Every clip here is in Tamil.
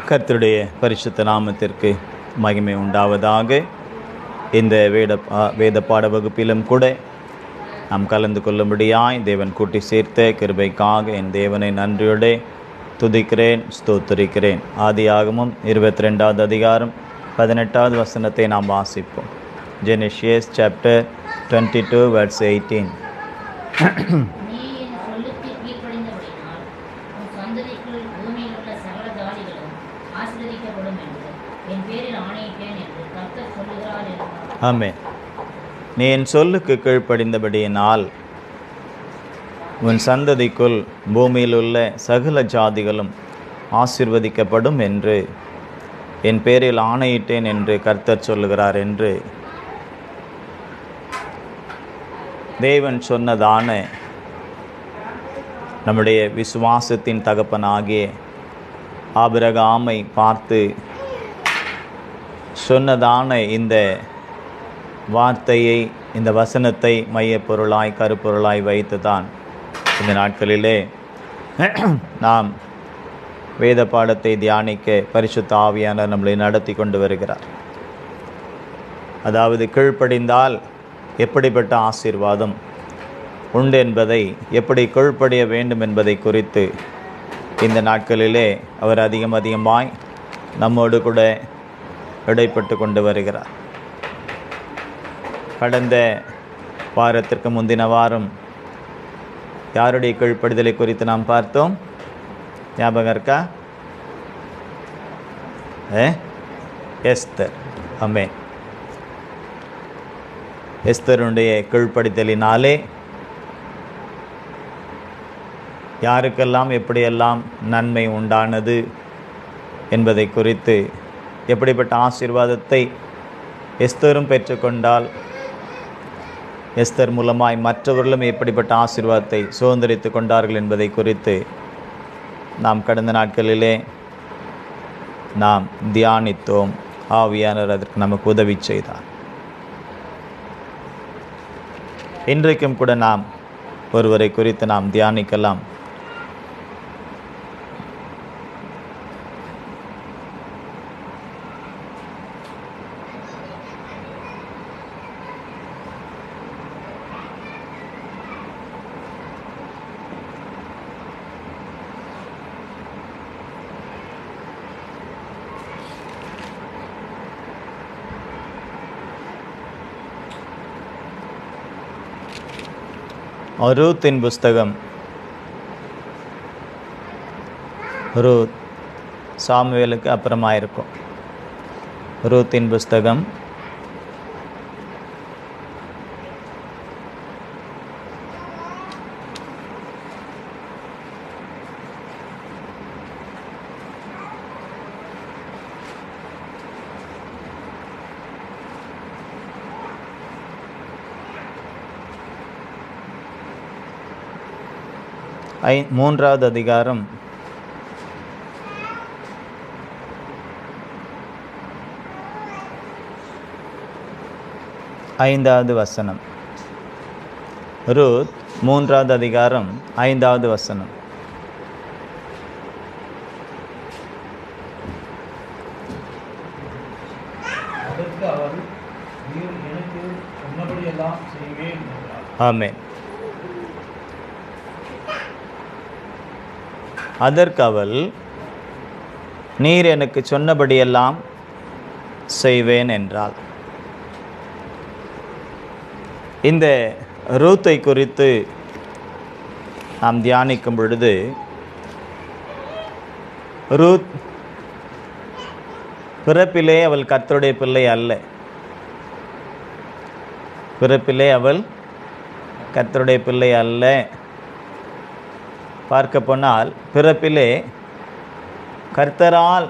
கர்த்தருடைய பரிசுத்த நாமத்திற்கு மகிமை உண்டாவதாக. இந்த வேத பாட வகுப்பிலும் கூட நாம் கலந்து கொள்ளும்படியாய் தேவன் கூட்டி சேர்த்த கிருபைக்காக என் தேவனை நன்றியோடு துதிக்கிறேன், ஸ்தோத்திரிக்கிறேன். ஆதியாகமம் 22வது அதிகாரம் 18வது வசனத்தை நாம் வாசிப்போம். ஜெனசியஸ் சாப்டர் 22 verse 18. ஆமென். நீ என் சொல்லுக்கு கீழ்ப்படிந்தபடியினால் உன் சந்ததிக்குள் பூமியில் உள்ள சகல ஜாதிகளும் ஆசீர்வதிக்கப்படும் என்று என் பேரில் ஆணையிட்டேன் என்று கர்த்தர் சொல்லுகிறார் என்று தேவன் சொன்னதான நம்முடைய விசுவாசத்தின் தகப்பனாகிய ஆபிரகாமை பார்த்து சொன்னதான இந்த வார்த்தையை, இந்த வசனத்தை மையப்பொருளாய் கருப்பொருளாய் வைத்து தான் இந்த நாட்களிலே நாம் வேத பாடத்தை தியானிக்க பரிசுத்த ஆவியானவர் நம்மளை நடத்தி கொண்டு வருகிறார். அதாவது கீழ்ப்படிந்தால் எப்படிப்பட்ட ஆசீர்வாதம் உண்டு என்பதை, எப்படி கீழ்ப்படிய வேண்டும் என்பதை குறித்து இந்த நாட்களிலே அவர் அதிகமாய் நம்மோடு கூட இடைப்பட்டு கொண்டு வருகிறார். கடந்த வாரத்திற்கு முந்தின வாரம் யாருடைய கீழ்ப்படிதலை குறித்து நாம் பார்த்தோம்? ஞாபகம் இருக்கா? எஸ்தர். ஆமென். எஸ்தருடைய கீழ்ப்படிதலினாலே யாருக்கெல்லாம் எப்படியெல்லாம் நன்மை உண்டானது என்பதை குறித்து, எப்படிப்பட்ட ஆசீர்வாதத்தை எஸ்தரும் பெற்றுக்கொண்டால் எஸ்தர் மூலமாய் மற்றவர்களும் எப்படிப்பட்ட ஆசீர்வாதத்தை சுதந்திரித்து கொண்டார்கள் என்பதை குறித்து நாம் கடந்த நாட்களிலே நாம் தியானித்தோம். ஆவியானவர் அதற்கு நமக்கு உதவி செய்தார். இன்றைக்கும் கூட நாம் ஒருவரை குறித்து நாம் தியானிக்கலாம். ரூத்தின் புஸ்தகம். ரூத் சாமுவேலுக்கு அப்புறமா இருக்கும். ரூத்தின் புஸ்தகம் 3வது அதிகாரம் 5வது வசனம். ரூத் 3வது அதிகாரம் 5வது வசனம். ஆமென். அதற்கு அவள், நீர் எனக்கு சொன்னபடியெல்லாம் செய்வேன் என்றாள். இந்த ரூத்தை குறித்து நாம் தியானிக்கும் பொழுது, ரூத் பிறப்பிலே அவள் கர்த்தருடைய பிள்ளை அல்ல. பிறப்பிலே அவள் கர்த்தருடைய பிள்ளை அல்ல. பார்க்க போனால் பிறப்பிலே கர்த்தரால்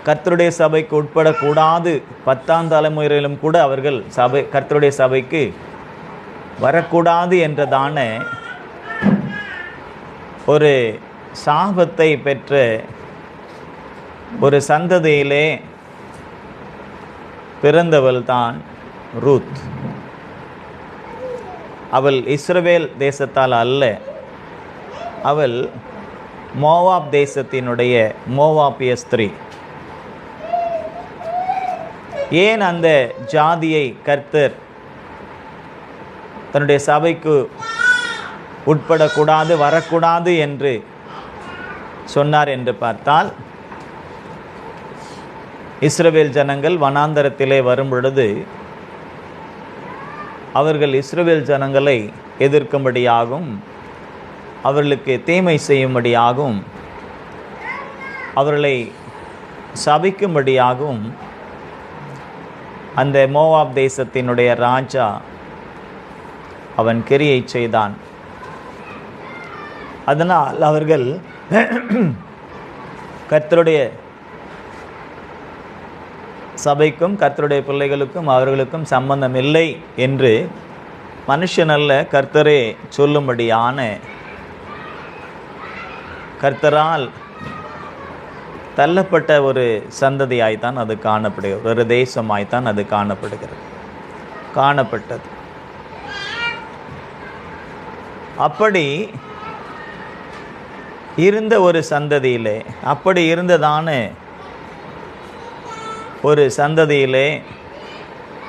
கர்த்தருடைய சபைக்கு உட்படக்கூடாது. 10ஆம் தலைமுறையிலும் கூட அவர்கள் கர்த்தருடைய சபைக்கு வரக்கூடாது என்றதான ஒரு சாபத்தை பெற்ற ஒரு சந்ததியிலே பிறந்தவள் தான் ரூத். அவள் இஸ்ரவேல் தேசத்தால் அல்ல, அவள் மோவாப் தேசத்தினுடைய மோவாபிய ஸ்திரீ. ஏன் அந்த ஜாதியை கர்த்தர் தன்னுடைய சபைக்கு உட்படக்கூடாது, வரக்கூடாது என்று சொன்னார் என்று பார்த்தால், இஸ்ரவேல் ஜனங்கள் வனாந்தரத்திலே வரும் பொழுது அவர்கள் இஸ்ரவேல் ஜனங்களை எதிர்க்கும்படியாகவும் அவர்களுக்கு தீமை செய்யும்படியாகவும் அவர்களை சபிக்கும்படியாகவும் அந்த மோவாப் தேசத்தினுடைய ராஜா அவன் கிரியை செய்தான். அதனால் அவர்கள் கர்த்தருடைய சபைக்கும் கர்த்தருடைய பிள்ளைகளுக்கும் அவர்களுக்கும் சம்பந்தம் இல்லை என்று மனுஷனல்ல கர்த்தரே சொல்லும்படியான கர்த்தரால் தள்ளப்பட்ட ஒரு சந்ததியாய்த்தான் அது காணப்படுகிறது, ஒரு தேசமாய்த்தான் அது காணப்பட்டது. அப்படி இருந்த ஒரு சந்ததியிலே, அப்படி இருந்ததான ஒரு சந்ததியிலே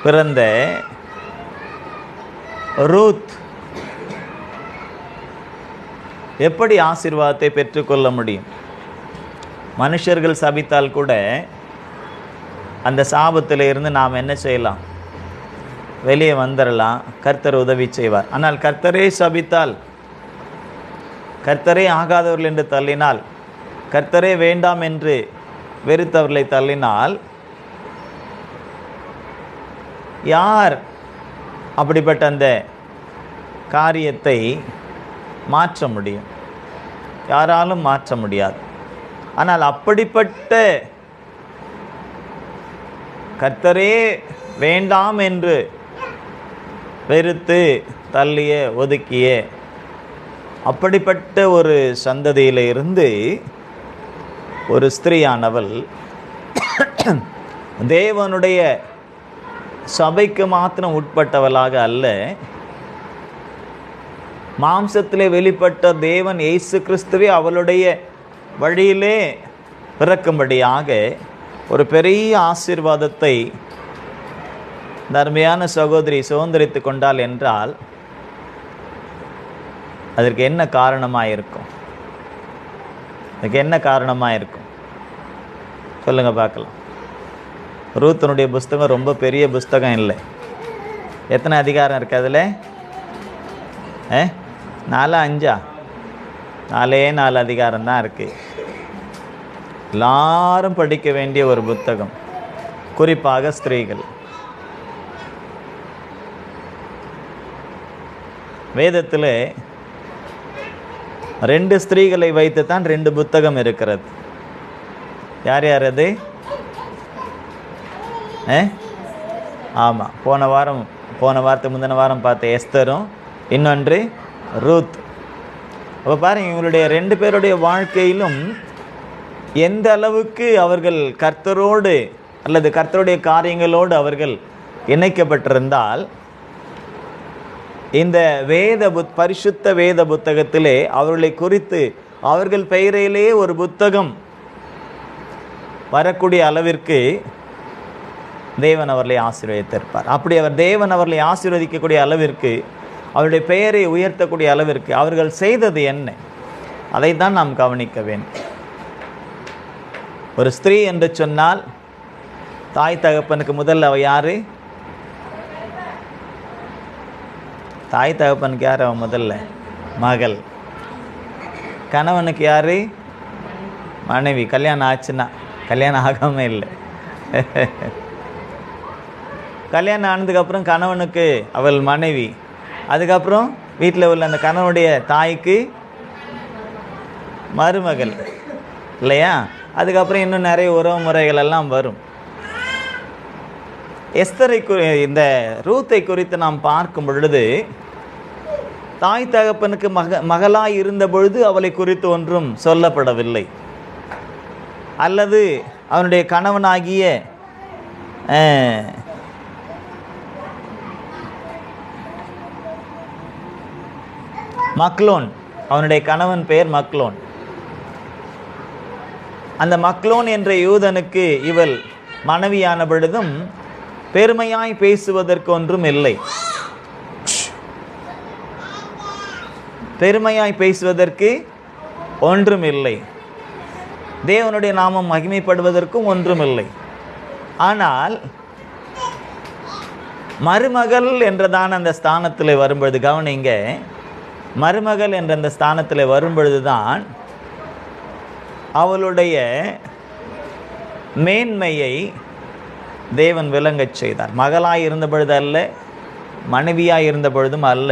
பிறந்த ரூத் எப்படி ஆசீர்வாதத்தை பெற்றுக்கொள்ள முடியும்? மனுஷர்கள் சபித்தால் கூட அந்த சாபத்தில் இருந்து நாம் என்ன செய்யலாம்? வெளியே வந்துடலாம், கர்த்தர் உதவி செய்வார். ஆனால் கர்த்தரே சபித்தால், கர்த்தரே ஆகாதவர்கள் என்று தள்ளினால், கர்த்தரே வேண்டாம் என்று வெறுத்தவர்களை தள்ளினால் யார் அப்படிப்பட்ட அந்த காரியத்தை மாற்ற முடியும்? யாராலும் மாற்ற முடியாது. ஆனால் அப்படிப்பட்ட கர்த்தரே வேண்டாம் என்று வெறுத்து தள்ளிய ஒதுக்கிய அப்படிப்பட்ட ஒரு சந்ததியில் இருந்து ஒரு ஸ்திரீயானவள் தேவனுடைய சபைக்கு மாத்திரம் உட்பட்டவளாக அல்ல, மாம்சத்திலே வெளிப்பட்ட தேவன் இயேசு கிறிஸ்துவே அவளுடைய வழியிலே பிறக்கும்படியாக ஒரு பெரிய ஆசீர்வாதத்தை தர்மையான சகோதரி சுதந்திரித்து கொண்டாள் என்றால் அதற்கு என்ன காரணமாக இருக்கும்? அதுக்கு என்ன காரணமாக இருக்கும் சொல்லுங்க பார்க்கலாம். ரூத்தினுடைய புஸ்தகம் ரொம்ப பெரிய புஸ்தகம் இல்லை. எத்தனை அதிகாரம் இருக்குது அதில்? 4 4 அதிகாரம் தான் இருக்குது. எல்லாரும் படிக்க வேண்டிய ஒரு புத்தகம், குறிப்பாக ஸ்திரீகள். வேதத்தில் 2 ஸ்திரீகளை வைத்து தான் 2 புத்தகம் இருக்கிறது. யார் யார் அது? ஆமாம், போன வாரத்துக்கு முந்தின வாரம் பார்த்த எஸ்தரும் இன்னொன்று ரூத். அப்போ பாருங்கள், இவங்களுடைய 2 பேருடைய வாழ்க்கையிலும் எந்த அளவுக்கு அவர்கள் கர்த்தரோடு அல்லது கர்த்தருடைய காரியங்களோடு அவர்கள் இணைக்கப்பட்டிருந்தால் இந்த பரிசுத்த வேத புத்தகத்திலே அவர்களை குறித்து அவர்கள் பெயரிலே ஒரு புத்தகம் வரக்கூடிய அளவிற்கு தேவன் அவர்களை ஆசீர்வதித்திருப்பார். அப்படி தேவன் அவர்களை ஆசீர்வதிக்கக்கூடிய அளவிற்கு, அவருடைய பெயரை உயர்த்தக்கூடிய அளவிற்கு அவர்கள் செய்தது என்ன? அதை தான் நாம் கவனிக்க வேண்டும். ஒரு ஸ்திரீ என்று சொன்னால் தாய் தகப்பனுக்கு முதல்ல அவள் யாரு? தாய் தகப்பனுக்கு யார் அவன்? முதல்ல மகள். கணவனுக்கு யாரு? மனைவி. கல்யாணம் ஆச்சுன்னா, கல்யாணம் ஆகாம இல்லை. கல்யாணம் ஆனதுக்கப்புறம் கணவனுக்கு அவள் மனைவி. அதுக்கப்புறம் வீட்டில் உள்ள அந்த கணவனுடைய தாய்க்கு மருமகள் இல்லையா? அதுக்கப்புறம் இன்னும் நிறைய உறவு முறைகள் எல்லாம் வரும். எஸ்தரை இந்த ரூத்தை குறித்து நாம் பார்க்கும் பொழுது தாய் தகப்பனுக்கு மகளாய் இருந்த பொழுது அவளை குறித்து ஒன்றும் சொல்லப்படவில்லை. அல்லது அவனுடைய கணவனாகிய மக்லோன், அவனுடைய கணவன் பெயர் மக்லோன். அந்த மக்லோன் என்ற யூதனுக்கு இவள் மனைவியான பொழுதும் பெருமையாய் பேசுவதற்கு ஒன்றும் இல்லை. பெருமையாய் பேசுவதற்கு ஒன்றும் இல்லை. தேவனுடைய நாமம் மகிமைப்படுவதற்கும் ஒன்றும் இல்லை. ஆனால் மருமகள் என்றதான அந்த ஸ்தானத்தில் வரும்பொழுது, கவனிங்க, மருமகள் என்ற அந்த ஸ்தானத்தில் வரும்பொழுதுதான் அவளுடைய மேன்மையை தேவன் விளங்கச் செய்தார். மகளாய் இருந்த பொழுது அல்ல, மனைவியாய் இருந்த பொழுதும் அல்ல,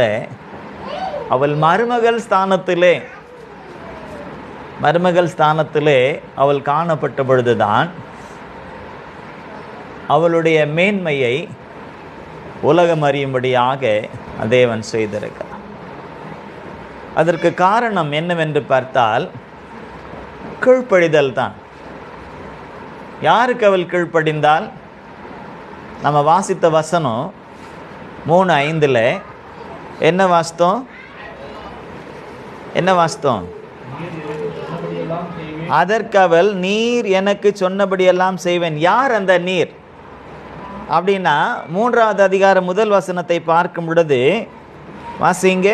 அவள் மருமகள் ஸ்தானத்திலே அவள் காணப்பட்ட பொழுதுதான் அவளுடைய மேன்மையை உலகம் அறியும்படியாக தேவன் செய்திருக்கிறார். அதற்கு காரணம் என்னவென்று பார்த்தால் கீழ்ப்படிதல் தான். யாருக்கு அவள் கீழ்ப்படிந்தால்? நம்ம வாசித்த வசனம் 3:5 என்ன வாசித்தோம்? அதற்கு அவள், நீர் எனக்கு சொன்னபடியெல்லாம் செய்வேன். யார் அந்த நீர் அப்படின்னா 3வது அதிகாரம் 1 வசனத்தை பார்க்கும் பொழுது வாசிங்க.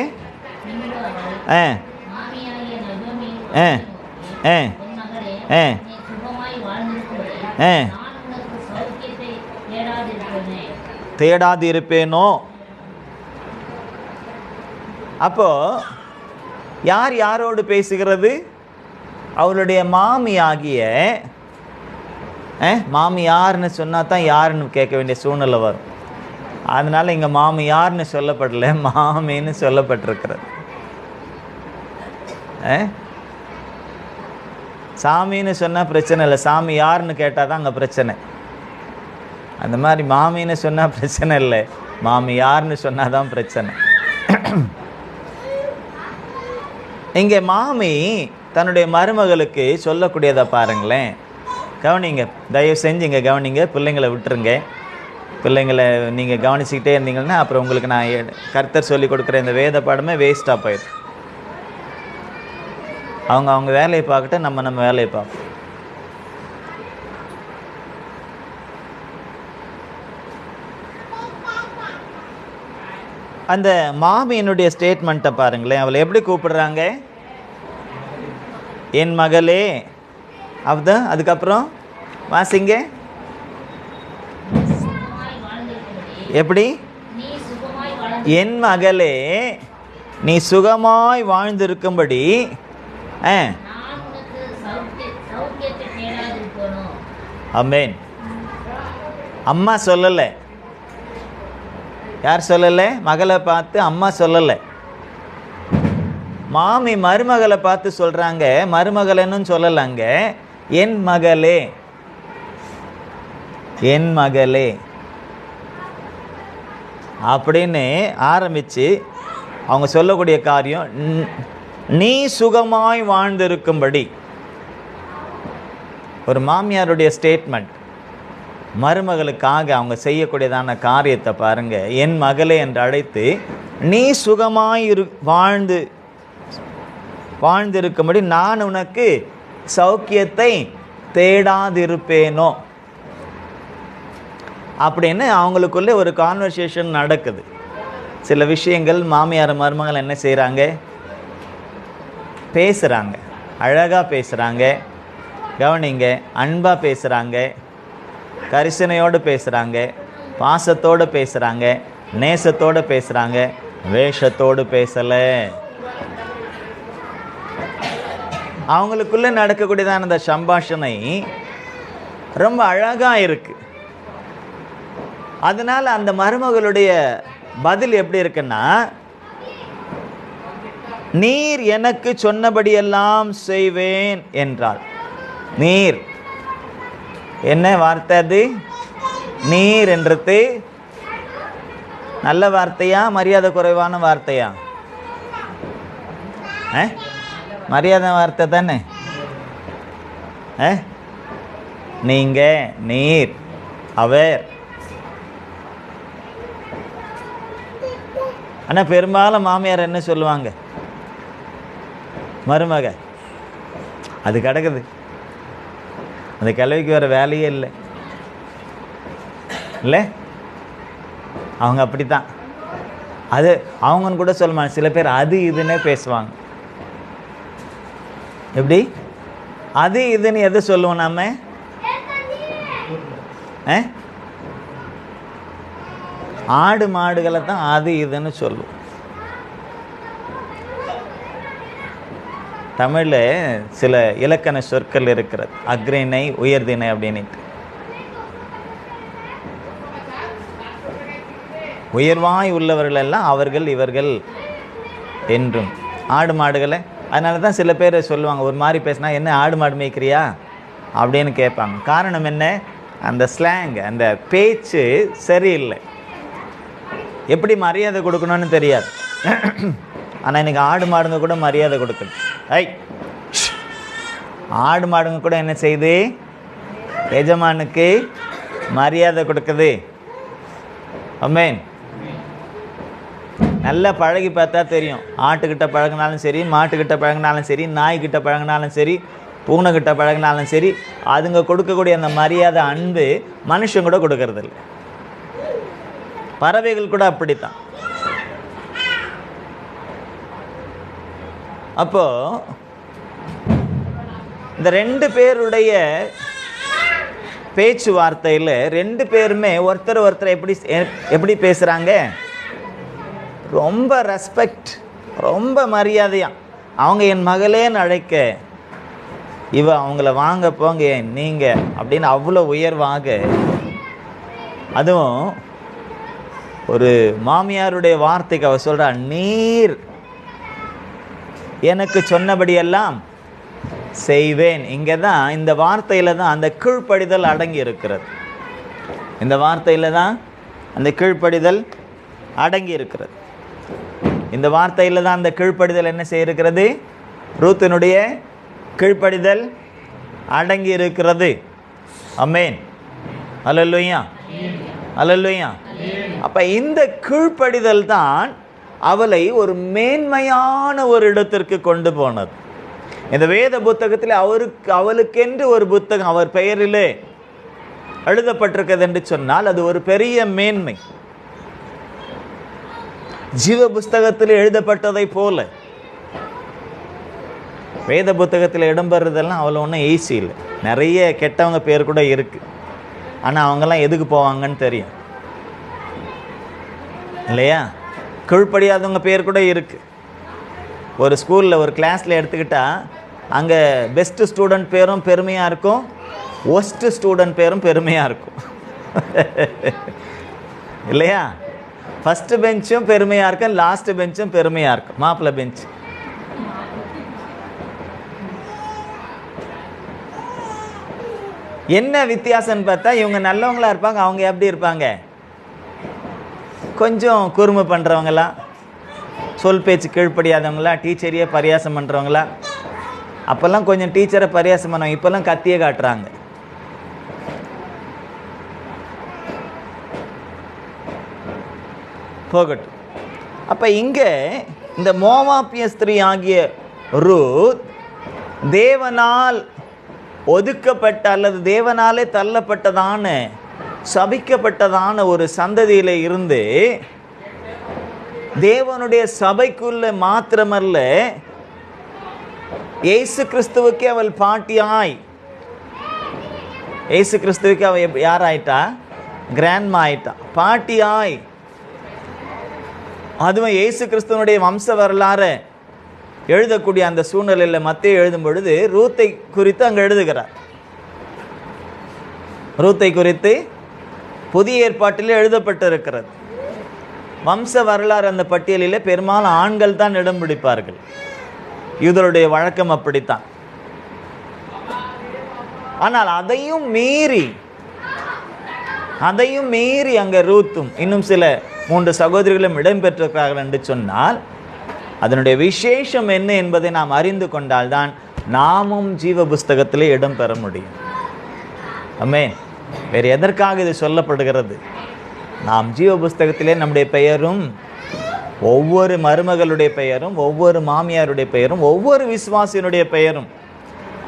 தேடாது இருப்பேனோ. அப்போ யார் யாரோடு பேசுகிறது? அவளுடைய மாமியாகிய, மாமியார்னு சொன்னா தான் யாருன்னு கேட்க வேண்டிய சூழ்நிலை வரும். அதனால இங்க மாமியார்னு சொல்லப்படல, மாமின்னு சொல்லப்பட்டிருக்கிறது. சாமின்னு சொன்னா பிரச்சனை இல்லை, சாமி யாருன்னு கேட்டால் தான் அங்கே பிரச்சனை. அந்த மாதிரி மாமின்னு சொன்னா பிரச்சனை இல்லை, மாமி யாருன்னு சொன்னாதான் பிரச்சனை. இங்கே மாமி தன்னுடைய மருமகளுக்கு சொல்லக்கூடியதை பாருங்களேன். கவனிங்க, தயவு செஞ்சு இங்கே கவனிங்க. பிள்ளைங்களை விட்டுருங்க. பிள்ளைங்களை நீங்கள் கவனிச்சுக்கிட்டே இருந்தீங்கன்னா அப்புறம் உங்களுக்கு நான் கர்த்தர் சொல்லி கொடுக்குற இந்த வேத பாடமே வேஸ்ட்டாக போயிடும். அவங்க வேலையை பார்க்கட்டும், நம்ம வேலையை பார்ப்போம். அந்த மாமியினுடைய ஸ்டேட்மெண்ட்டை பாருங்களேன். அவளை எப்படி கூப்பிடுறாங்க? என் மகளே. அதுதான். அதுக்கப்புறம் வாசிங்க. எப்படி? என் மகளே, நீ சுகமாய் வாழ்ந்திருக்கும்படி. ஆமென். அம்மா சொல்லலை. யார் சொல்லலை? மகளை பார்த்து அம்மா சொல்லலை. மாமி மருமகளை பார்த்து சொல்றாங்க. மருமகளன்னு சொல்லலாங்க, என் மகளே, என் மகளே அப்படின்னு ஆரம்பிச்சு அவங்க சொல்லக்கூடிய காரியம், நீ சுகமாய் வாழ்ந்திருக்கும்படி. ஒரு மாமியாருடைய ஸ்டேட்மெண்ட். மருமகளுக்காக அவங்க செய்யக்கூடியதான காரியத்தை பாருங்க. என் மகளே என்று அழைத்து, நீ சுகமாய் வாழ்ந்திருக்கும்படி நான் உனக்கு சௌக்கியத்தை தேடாதிருப்பேனோ அப்படின்னு அவங்களுக்குள்ளே ஒரு கான்வர்சேஷன் நடக்குது. சில விஷயங்கள் மாமியார் மருமகள் என்ன செய்கிறாங்க? பேசுகிறாங்க, அழகாக பேசுகிறாங்க. கவனிங்க, அன்பாக பேசுகிறாங்க, கரிசனையோடு பேசுகிறாங்க, பாசத்தோடு பேசுகிறாங்க, நேசத்தோடு பேசுகிறாங்க, வேஷத்தோடு பேசலை. அவங்களுக்குள்ளே நடக்கக்கூடியதான அந்த சம்பாஷணை ரொம்ப அழகாக இருக்கு. அதனால அந்த மருமகளுடைய பதில் எப்படி இருக்குன்னா, நீர் எனக்கு சொன்னபடியெல்லாம் செய்வேன் என்றாள். நீர் என்ன வார்த்தை அது? நீர் என்றது நல்ல வார்த்தையா, மரியாதை குறைவான வார்த்தையா? மரியாதை வார்த்தை தானே. நீங்க, நீர், அவர். ஆனால் பெரும்பாலும் மாமியார் என்ன சொல்லுவாங்க? மருமக அது கிடக்குது, அந்த கிழவிக்கு வேறு வேலையே இல்லை இல்லை, அவங்க அப்படித்தான். அது அவங்கன்னு கூட சொல்லுவாங்க. சில பேர் அது இதுன்னே பேசுவாங்க. எப்படி அது இதுன்னு எது சொல்லுவோம் நாம? ஆடு மாடுகளை தான் அது இதுன்னு சொல்லுவோம். தமிழில் சில இலக்கண சொற்கள் இருக்கிறது, அக்ரிணை உயர்திணை அப்படின்னு. உயர்வாய் உள்ளவர்கள் எல்லாம் அவர்கள் இவர்கள் என்றும். ஆடு மாடுகளை அதனால தான் சில பேர் சொல்லுவாங்க, ஒரு மாதிரி பேசினா என்ன ஆடு மாடு மேய்க்கிறியா அப்படின்னு கேட்பாங்க. காரணம் என்ன? அந்த ஸ்லாங், அந்த பேச்சு சரியில்லை. எப்படி மரியாதை கொடுக்கணும்னு தெரியாது. ஆனால் இன்றைக்கி ஆடு மாடுங்க கூட மரியாதை கொடுக்கணும். ஆடு மாடுங்க கூட என்ன செய்யுது? எஜமானுக்கு மரியாதை கொடுக்குது. ஆமென். நல்லா பழகி பார்த்தா தெரியும். ஆட்டுக்கிட்ட பழகினாலும் சரி, மாட்டுக்கிட்ட பழகினாலும் சரி, நாய்கிட்ட பழகினாலும் சரி, பூனைக்கிட்ட பழகினாலும் சரி, அதுங்க கொடுக்கக்கூடிய அந்த மரியாதை, அன்பு மனுஷன் கூட கொடுக்கறதில்லை. பறவைகள் கூட அப்படித்தான். அப்போ இந்த ரெண்டு பேருடைய பேச்சுவார்த்தையில் ரெண்டு பேருமே ஒருத்தர் ஒருத்தர் எப்படி பேசுகிறாங்க? ரொம்ப ரெஸ்பெக்ட், ரொம்ப மரியாதையா. அவங்க என் மகளேன்னு அழைக்க, இவ அவங்கள வாங்க போங்க நீங்க அப்படின்னு அவ்வளோ உயர்வாக. அதுவும் ஒரு மாமியாருடைய வார்த்தைக்கு அவ சொல்றா, நீர் எனக்கு சொன்னபடியெல்லாம் செய்வேன். இங்கே தான் இந்த வார்த்தையில் தான் அந்த கீழ்ப்படிதல் அடங்கி இருக்கிறது. இந்த வார்த்தையில் தான் அந்த கீழ்ப்படிதல் அடங்கி இருக்கிறது. இந்த வார்த்தையில் தான் அந்த கீழ்ப்படிதல் என்ன செய்யிருக்கிறது? ரூத்தினுடைய கீழ்ப்படிதல் அடங்கி இருக்கிறது. ஆமென். அல்லேலூயா, அல்லேலூயா. அப்போ இந்த கீழ்ப்படிதல் தான் அவளை ஒரு மேன்மையான ஒரு இடத்திற்கு கொண்டு போனது. இந்த வேத புத்தகத்தில் அவளுக்கென்று ஒரு புத்தகம் அவர் பெயரிலே எழுதப்பட்டிருக்கிறது என்று சொன்னால் அது ஒரு பெரிய மேன்மை. ஜீவ புஸ்தகத்தில் எழுதப்பட்டதை போல வேத புத்தகத்தில் இடம்பெறதெல்லாம் அவ்வளோ ஒன்றும் ஈஸி இல்லை. நிறைய கெட்டவங்க பேர் கூட இருக்கு. ஆனால் அவங்கெல்லாம் எதுக்கு போவாங்கன்னு தெரியும் இல்லையா? கீழ்ப்படியாதவங்க பேர் கூட இருக்கு. ஒரு ஸ்கூலில் ஒரு கிளாஸில் எடுத்துக்கிட்டா அங்கே பெஸ்ட்டு ஸ்டூடெண்ட் பேரும் பெருமையாக இருக்கும், ஒஸ்ட்டு ஸ்டூடெண்ட் பேரும் பெருமையாக இருக்கும் இல்லையா? ஃபஸ்ட்டு பெஞ்சும் பெருமையாக இருக்கும், லாஸ்ட்டு பெஞ்சும் பெருமையாக இருக்கும், மாப்பிள்ளை பெஞ்சு. என்ன வித்தியாசம்னு பார்த்தா இவங்க நல்லவங்களா இருப்பாங்க, அவங்க எப்படி இருப்பாங்க? கொஞ்சம் குறும்பு பண்ணுறவங்களா, சொல் பேச்சு கீழ்ப்படியாதவங்களா, டீச்சரையே பரியாசம் பண்ணுறவங்களா. அப்போல்லாம் கொஞ்சம் டீச்சரை பரியாசம் பண்ணுவாங்க, இப்போல்லாம் கத்தியே காட்டுறாங்க. போகட்டும். அப்போ இங்கே இந்த மோவாபிய ஸ்திரீ ஆகிய ரூத் தேவனால் ஒதுக்கப்பட்ட அல்லது தேவனாலே தள்ளப்பட்டதான சபிக்கப்பட்டதான ஒரு சந்ததியில் இருந்து தேவனுடைய சபைக்குள்ள மாத்திரமல்ல, இயேசு கிறிஸ்துவுக்கே அவள் பாட்டியாய், இயேசு கிறிஸ்துவுக்கு அவள் யாராயிட்டா? கிராண்ட்மா ஆயிட்டா, பாட்டியாய். அதுவும் இயேசு கிறிஸ்துவனுடைய வம்ச வரலாறு எழுதக்கூடிய அந்த சூழ்நிலையில் மத்தேயு எழுதும் பொழுது ரூத்தை குறித்து அங்கே எழுதுகிறார். ரூத்தை குறித்து புதிய ஏற்பாட்டில் எழுதப்பட்டிருக்கிறது. வம்ச வரலாறு அந்த பட்டியலில் பெரும்பாலும் ஆண்கள் தான் இடம் பிடிப்பார்கள். யூதருடைய வழக்கம் அப்படித்தான். ஆனால் அதையும் மீறி அங்கே ரூத்தும் இன்னும் சில 3 சகோதரிகளும் இடம்பெற்றிருக்கிறார்கள் என்று சொன்னால் அதனுடைய விசேஷம் என்ன என்பதை நாம் அறிந்து கொண்டால்தான் நாமும் ஜீவ புஸ்தகத்திலே இடம் பெற முடியும். ஆமென். வேறு எதற்காக இது சொல்லப்படுகிறது? நாம் ஜீவ புஸ்தகத்திலே நம்முடைய பெயரும், ஒவ்வொரு மருமகளுடைய பெயரும், ஒவ்வொரு மாமியாருடைய பெயரும், ஒவ்வொரு விசுவாசியினுடைய பெயரும்,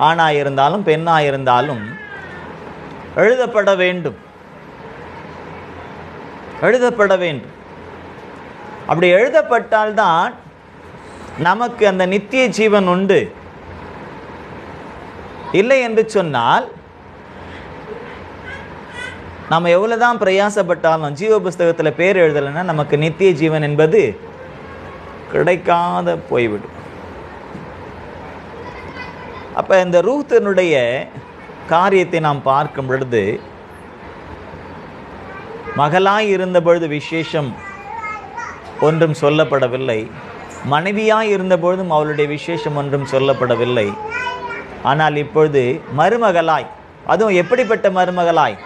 ஆணாயிருந்தாலும் பெண்ணாயிருந்தாலும் எழுதப்பட வேண்டும், எழுதப்பட வேண்டும். அப்படி எழுதப்பட்டால்தான் நமக்கு அந்த நித்திய ஜீவன் உண்டு. இல்லை என்று சொன்னால் நம்ம எவ்வளவுதான் பிரயாசப்பட்டாலும் ஜீவ புஸ்தகத்தில் பேர் எழுதலைன்னா நமக்கு நித்திய ஜீவன் என்பது கிடைக்காத போய்விடும். அப்போ இந்த ரூத்தினுடைய காரியத்தை நாம் பார்க்கும் பொழுது, மகளாய் இருந்த பொழுது விசேஷம் ஒன்றும் சொல்லப்படவில்லை, மனைவியாய் இருந்த பொழுதும் அவளுடைய விசேஷம் ஒன்றும் சொல்லப்படவில்லை. ஆனால் இப்பொழுது மருமகளாய், அதுவும் எப்படிப்பட்ட மருமகளாய்?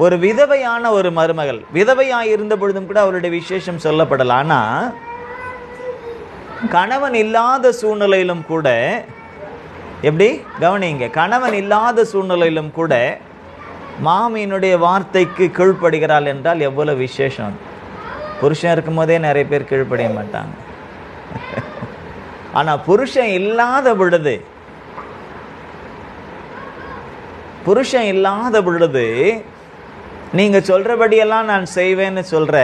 ஒரு விதவையான ஒரு மருமகள். விதவையாய் இருந்த பொழுதும் கூட அவளுடைய விசேஷம் சொல்லப்படலை. ஆனால் கணவன் இல்லாத சூழ்நிலையிலும் கூட, எப்படி கவனிங்க, கணவன் இல்லாத சூழ்நிலையிலும் கூட மாமியினுடைய வார்த்தைக்கு கீழ்ப்படுகிறாள் என்றால் எவ்வளவு விசேஷம். புருஷன் இருக்கும் போதே நிறைய பேர் கீழ்ப்படிய மாட்டாங்க. ஆனால் புருஷன் இல்லாத பொழுது, புருஷன் இல்லாத பொழுது நீங்கள் சொல்கிறபடியெல்லாம் நான் செய்வேன்னு சொல்கிற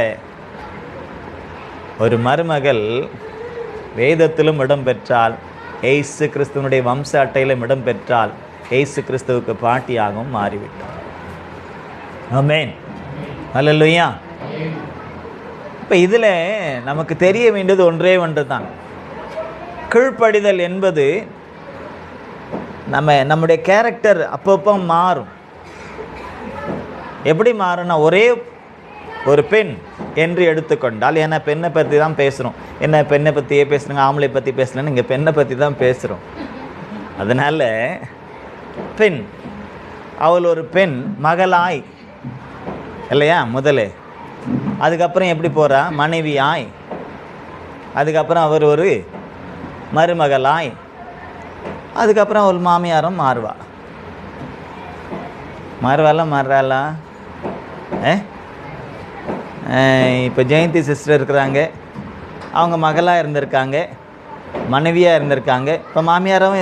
ஒரு மருமகள் வேதத்திலும் இடம் பெற்றால், ஏசு கிறிஸ்துவனுடைய வம்ச அட்டையிலும் இடம் பெற்றால், ஏசு கிறிஸ்துவுக்கு பாட்டியாகவும் மாறிவிட்டார். ஆமென், அல்லேலூயா. இப்போ இதில் நமக்கு தெரிய வேண்டியது ஒன்றே ஒன்று தான். கீழ்ப்படிதல் என்பது நம்முடைய கேரக்டர் அப்பப்போ மாறும். எப்படி மாறும்னா, ஒரே ஒரு பெண் என்று எடுத்துக்கொண்டால், ஏன்னா பெண்ணை பற்றி தான் பேசுகிறோம், என்ன பெண்ணை பற்றியே பேசுகிறோங்க, ஆம்பளை பற்றி பேசலன்னு இங்கே பெண்ணை பற்றி தான் பேசுகிறோம். அதனால் பெண், அவள் ஒரு பெண் மகளாய் இல்லையா முதலே, அதுக்கப்புறம் எப்படி போகிறா, மனைவியாய், அதுக்கப்புறம் அவர் ஒரு மருமகளாய், அதுக்கப்புறம் ஒரு மாமியாரும் மாறுவா. மாறுறாளா? இப்போ ஜெயந்தி சிஸ்டர் இருக்கிறாங்க, அவங்க மகளாக இருந்திருக்காங்க, மனைவியாக இருந்திருக்காங்க, இப்போ மாமியாராகவும்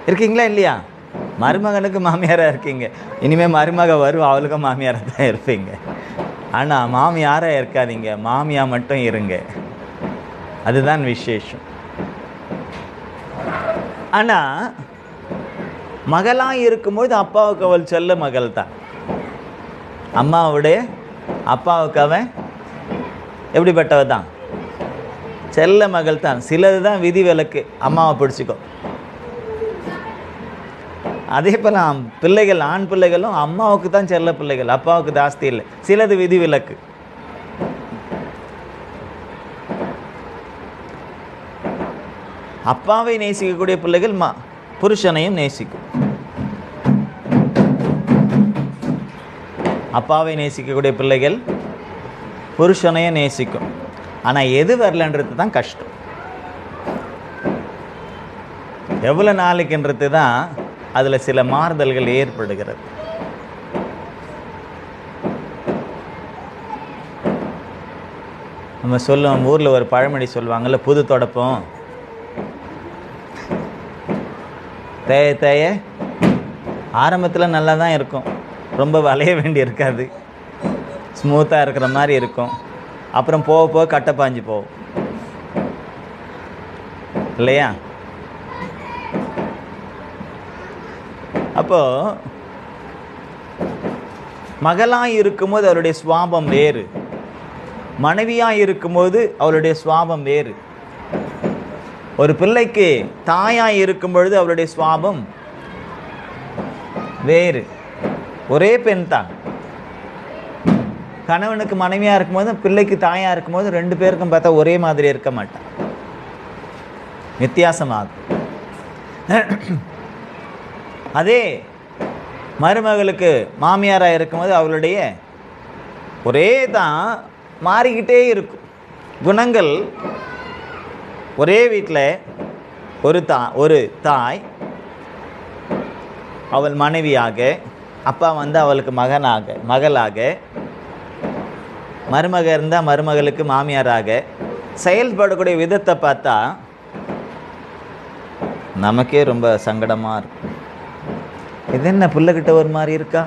இருக்கீங்களா இல்லையா? மருமகனுக்கு மாமியாராக இருக்கீங்க, இனிமேல் மருமக வரும், அவளுக்கும் மாமியாராக தான் இருப்பீங்க. ஆனால் மாமியாராக இருக்காதீங்க, மாமியாக மட்டும் இருங்க, அதுதான் விசேஷம். ஆனால் மகளாக இருக்கும்போது அப்பாவுக்கு அவள் செல்ல மகள் தான். அம்மாவுடைய அப்பாவுக்கு அவன் எப்படிப்பட்டவ தான்? செல்ல மகள் தான். சிலது தான் விதி விலக்கு, அம்மாவை பிடிச்சிக்கோ. அதே போல் பிள்ளைகள், ஆண் பிள்ளைகளும் அம்மாவுக்கு தான் செல்ல பிள்ளைகள், அப்பாவுக்கு ஜாஸ்தி இல்லை. சிலது விதி விலக்கு. அப்பாவை நேசிக்கக்கூடிய பிள்ளைகள் புருஷனையும் நேசிக்கும். அப்பாவை நேசிக்கக்கூடிய பிள்ளைகள் புருஷனையும் நேசிக்கும். ஆனால் எது வரலன்றது தான் கஷ்டம். எவ்வளோ நாளைக்குன்றது தான் அதில் சில மாறுதல்கள் ஏற்படுகிறது. நம்ம சொல்லுவோம், ஊரில் ஒரு பழமொழி சொல்லுவாங்கள்ல, புது தொடப்பம் தேய தேய ஆரம்பத்தில் நல்லா தான் இருக்கும், ரொம்ப வளைய வேண்டி இருக்காது, ஸ்மூத்தாக இருக்கிற மாதிரி இருக்கும். அப்புறம் போக போக கட்டை பாஞ்சு போகும் இல்லையா? அப்போது மகளாக இருக்கும்போது அவருடைய சுவாபம் வேறு, மனைவியாக இருக்கும்போது அவளுடைய சுவாபம் வேறு. ஒரு பிள்ளைக்கு தாயாய் இருக்கும் பொழுது அவருடைய சுவாபம் வேறு. ஒரே பெண் தான். கணவனுக்கு மனைவியாக இருக்கும்போது, பிள்ளைக்கு தாயாக இருக்கும்போது ரெண்டு பேருக்கும் பார்த்தா ஒரே மாதிரி இருக்க மாட்டான், வித்தியாசமாகும். அதே மருமகளுக்கு மாமியாராக இருக்கும்போது அவளுடைய ஒரே தான் மாறிக்கிட்டே இருக்கும். குணங்கள் ஒரே வீட்டில் ஒரு தாய் அவள் மனைவியாக, அப்பா அவளுக்கு மகளாக, மருமக இருந்தால் மருமகளுக்கு மாமியாராக செயல்படக்கூடிய விதத்தை பார்த்தா நமக்கே ரொம்ப சங்கடமாக இருக்கும். இது என்ன பிள்ளைகிட்ட ஒரு மாதிரி இருக்கா,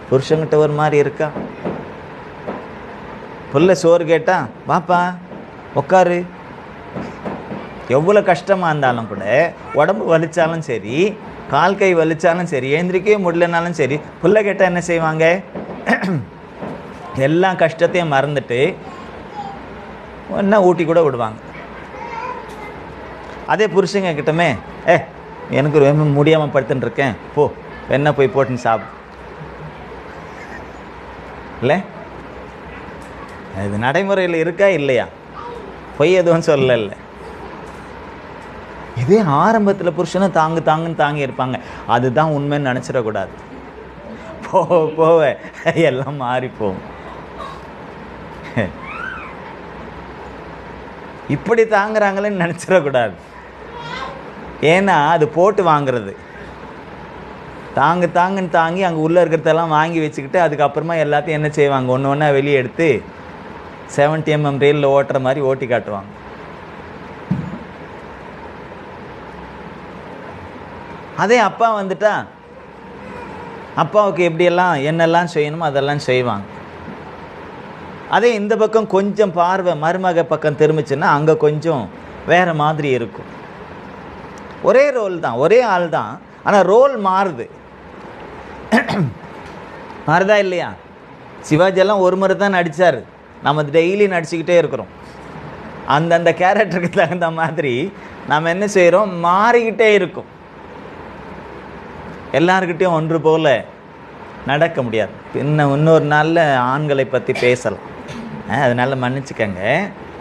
புருஷங்கிட்ட ஒரு மாதிரி இருக்கா? பிள்ளை சோறு கேட்டா வாப்பா உட்காரு. எவ்வளோ கஷ்டமாக இருந்தாலும் கூட, உடம்பு வலிச்சாலும் சரி, கால் கை வலிச்சாலும் சரி, எழுந்திரிக்கவே முடியலனாலும் சரி, பிள்ளை கேட்டால் என்ன செய்வாங்க? எல்லா கஷ்டத்தையும் மறந்துட்டு என்ன ஊட்டி கூட விடுவாங்க. அதே புருஷங்க கிட்டமே எனக்கு முடியாமல் படுத்துன்னு இருக்கேன், போ என்ன போய் போட்டுன்னு சாப்பிடு இல்லை? இது நடைமுறையில் இருக்கா இல்லையா? பொய் எதுவும் சொல்லலை. இதே ஆரம்பத்தில் புருஷனை தாங்குன்னு தாங்கி இருப்பாங்க. அதுதான் உண்மைன்னு நினச்சிடக்கூடாது. போவ எல்லாம் மாறிப்போம். இப்படி தாங்குறாங்களேன்னு நினச்சிடக்கூடாது. ஏன்னா அது போட்டு வாங்குறது. தாங்குன்னு தாங்கி அங்கே உள்ளே இருக்கிறதெல்லாம் வாங்கி வச்சுக்கிட்டு அதுக்கப்புறமா எல்லாத்தையும் என்ன செய்வாங்க, ஒன்று ஒன்றா வெளியே எடுத்து 70 mm ரயிலில் ஓட்டுற மாதிரி ஓட்டி காட்டுவாங்க. அதே அப்பா வந்துட்டா அப்பாவுக்கு எப்படியெல்லாம் என்னெல்லாம் செய்யணுமோ அதெல்லாம் செய்வாங்க. அதே இந்த பக்கம் கொஞ்சம் பார்வை மருமக பக்கம் திரும்பிச்சுன்னா அங்கே கொஞ்சம் வேறு மாதிரி இருக்கும். ஒரே ரோல் தான், ஒரே ஆள் தான், ஆனால் ரோல் மாறுது. மாறுதா இல்லையா? சிவாஜியெல்லாம் ஒரு முறை தான் நடித்தார், நம்ம டெய்லி நடிச்சுக்கிட்டே இருக்கிறோம். அந்தந்த கேரக்டருக்கு தகுந்த மாதிரி நாம் என்ன செய்கிறோம், மாறிக்கிட்டே இருக்கும். எல்லாருக்கிட்டையும் ஒன்று போல் நடக்க முடியாது. இன்னொரு நாளில் ஆண்களை பற்றி பேசலாம், அதனால் மன்னிச்சுக்கங்க.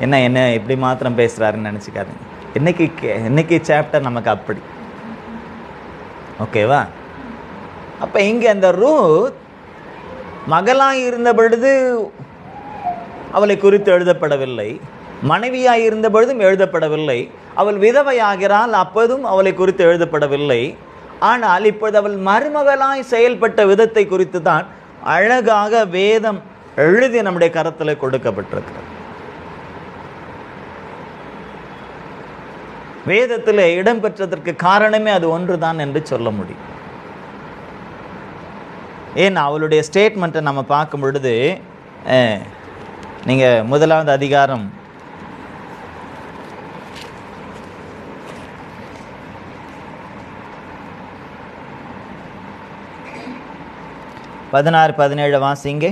என்ன இப்படி மாத்திரம் பேசுகிறாருன்னு நினச்சிக்காதுங்க. இன்னைக்கு சாப்டர் நமக்கு அப்படி, ஓகேவா? அப்போ இங்கே அந்த ரூத் மகளாக இருந்த பொழுது அவளை குறித்து எழுதப்படவில்லை, மனைவியாக இருந்த பொழுதும் எழுதப்படவில்லை, அவள் விதவையாகிறாள் அப்போதும் அவளை குறித்து எழுதப்படவில்லை. ஆனால் இப்போது அவள் மருமகளாய் செயல்பட்ட விதத்தை குறித்து தான் அழகாக வேதம் எழுதி நம்முடைய கரத்தில் கொடுக்கப்பட்டிருக்கிறது. வேதத்தில் இடம்பெற்றதற்கு காரணமே அது ஒன்று தான் என்று சொல்ல முடியும். ஏன்னா அவளுடைய ஸ்டேட்மெண்ட்டை நம்ம பார்க்கும் பொழுது, நீங்கள் 1வது அதிகாரம் 16-17 வாசிங்க.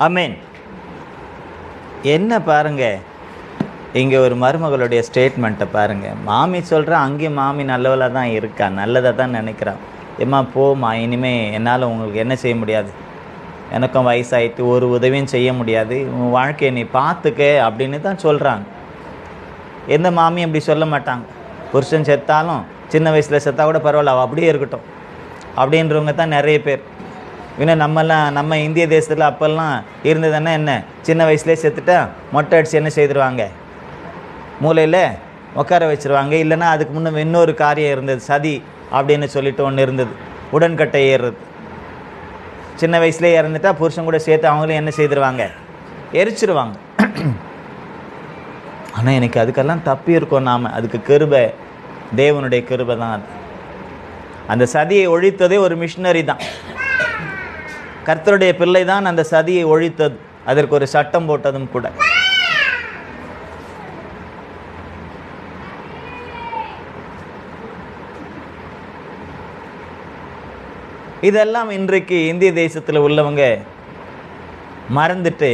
ஆமென். என்ன பாருங்க, இங்கே ஒரு மருமகளுடைய ஸ்டேட்மெண்ட்டை பாருங்கள். மாமி சொல்கிறா, அங்கேயும் மாமி நல்லவளாக தான் இருக்கா, நல்லதாக தான் நினைக்கிறான். ஏம்மா போமா, இனிமேல் என்னால் உங்களுக்கு என்ன செய்ய முடியாது, எனக்கும் வயசாகிட்டு ஒரு உதவியும் செய்ய முடியாது, உன் வாழ்க்கையை நீ பார்த்துக்க அப்படின்னு தான் சொல்கிறாங்க. எந்த மாமியும் அப்படி சொல்ல மாட்டாங்க. புருஷன் செத்தாலும் சின்ன வயசில் செத்தா கூட பரவாயில்ல, அவள் அப்படியே இருக்கட்டும் அப்படின்றவங்க தான் நிறைய பேர். இன்னும் நம்ம இந்திய தேசத்தில் அப்போல்லாம் இருந்ததுன்னா என்ன, சின்ன வயசுலேயே செத்துட்டா மொட்டை அடித்து என்ன செய்திருவாங்க, மூலையில் உட்கார வச்சுருவாங்க. இல்லைன்னா அதுக்கு முன்னே இன்னொரு காரியம் இருந்தது, சதி அப்படின்னு சொல்லிட்டு ஒன்று இருந்தது, உடன்கட்டை ஏறுறது. சின்ன வயசுலேயே இறந்துட்டா புருஷன் கூட சேர்த்து அவங்களும் என்ன செய்திருவாங்க, எரிச்சிருவாங்க. ஆனால் எனக்கு அதுக்கெல்லாம் தப்பி இருக்கோம் நாம். அதுக்கு கிருபை, தேவனுடைய கிருபை தான் அது. அந்த சதியை ஒழித்ததே ஒரு மிஷினரி தான், கர்த்தருடைய பிள்ளை தான் அந்த சதியை ஒழித்தது, அதற்கு ஒரு சட்டம் போட்டதும் கூட. இதெல்லாம் இன்றைக்கு இந்திய தேசத்தில் உள்ளவங்க மறந்துட்டு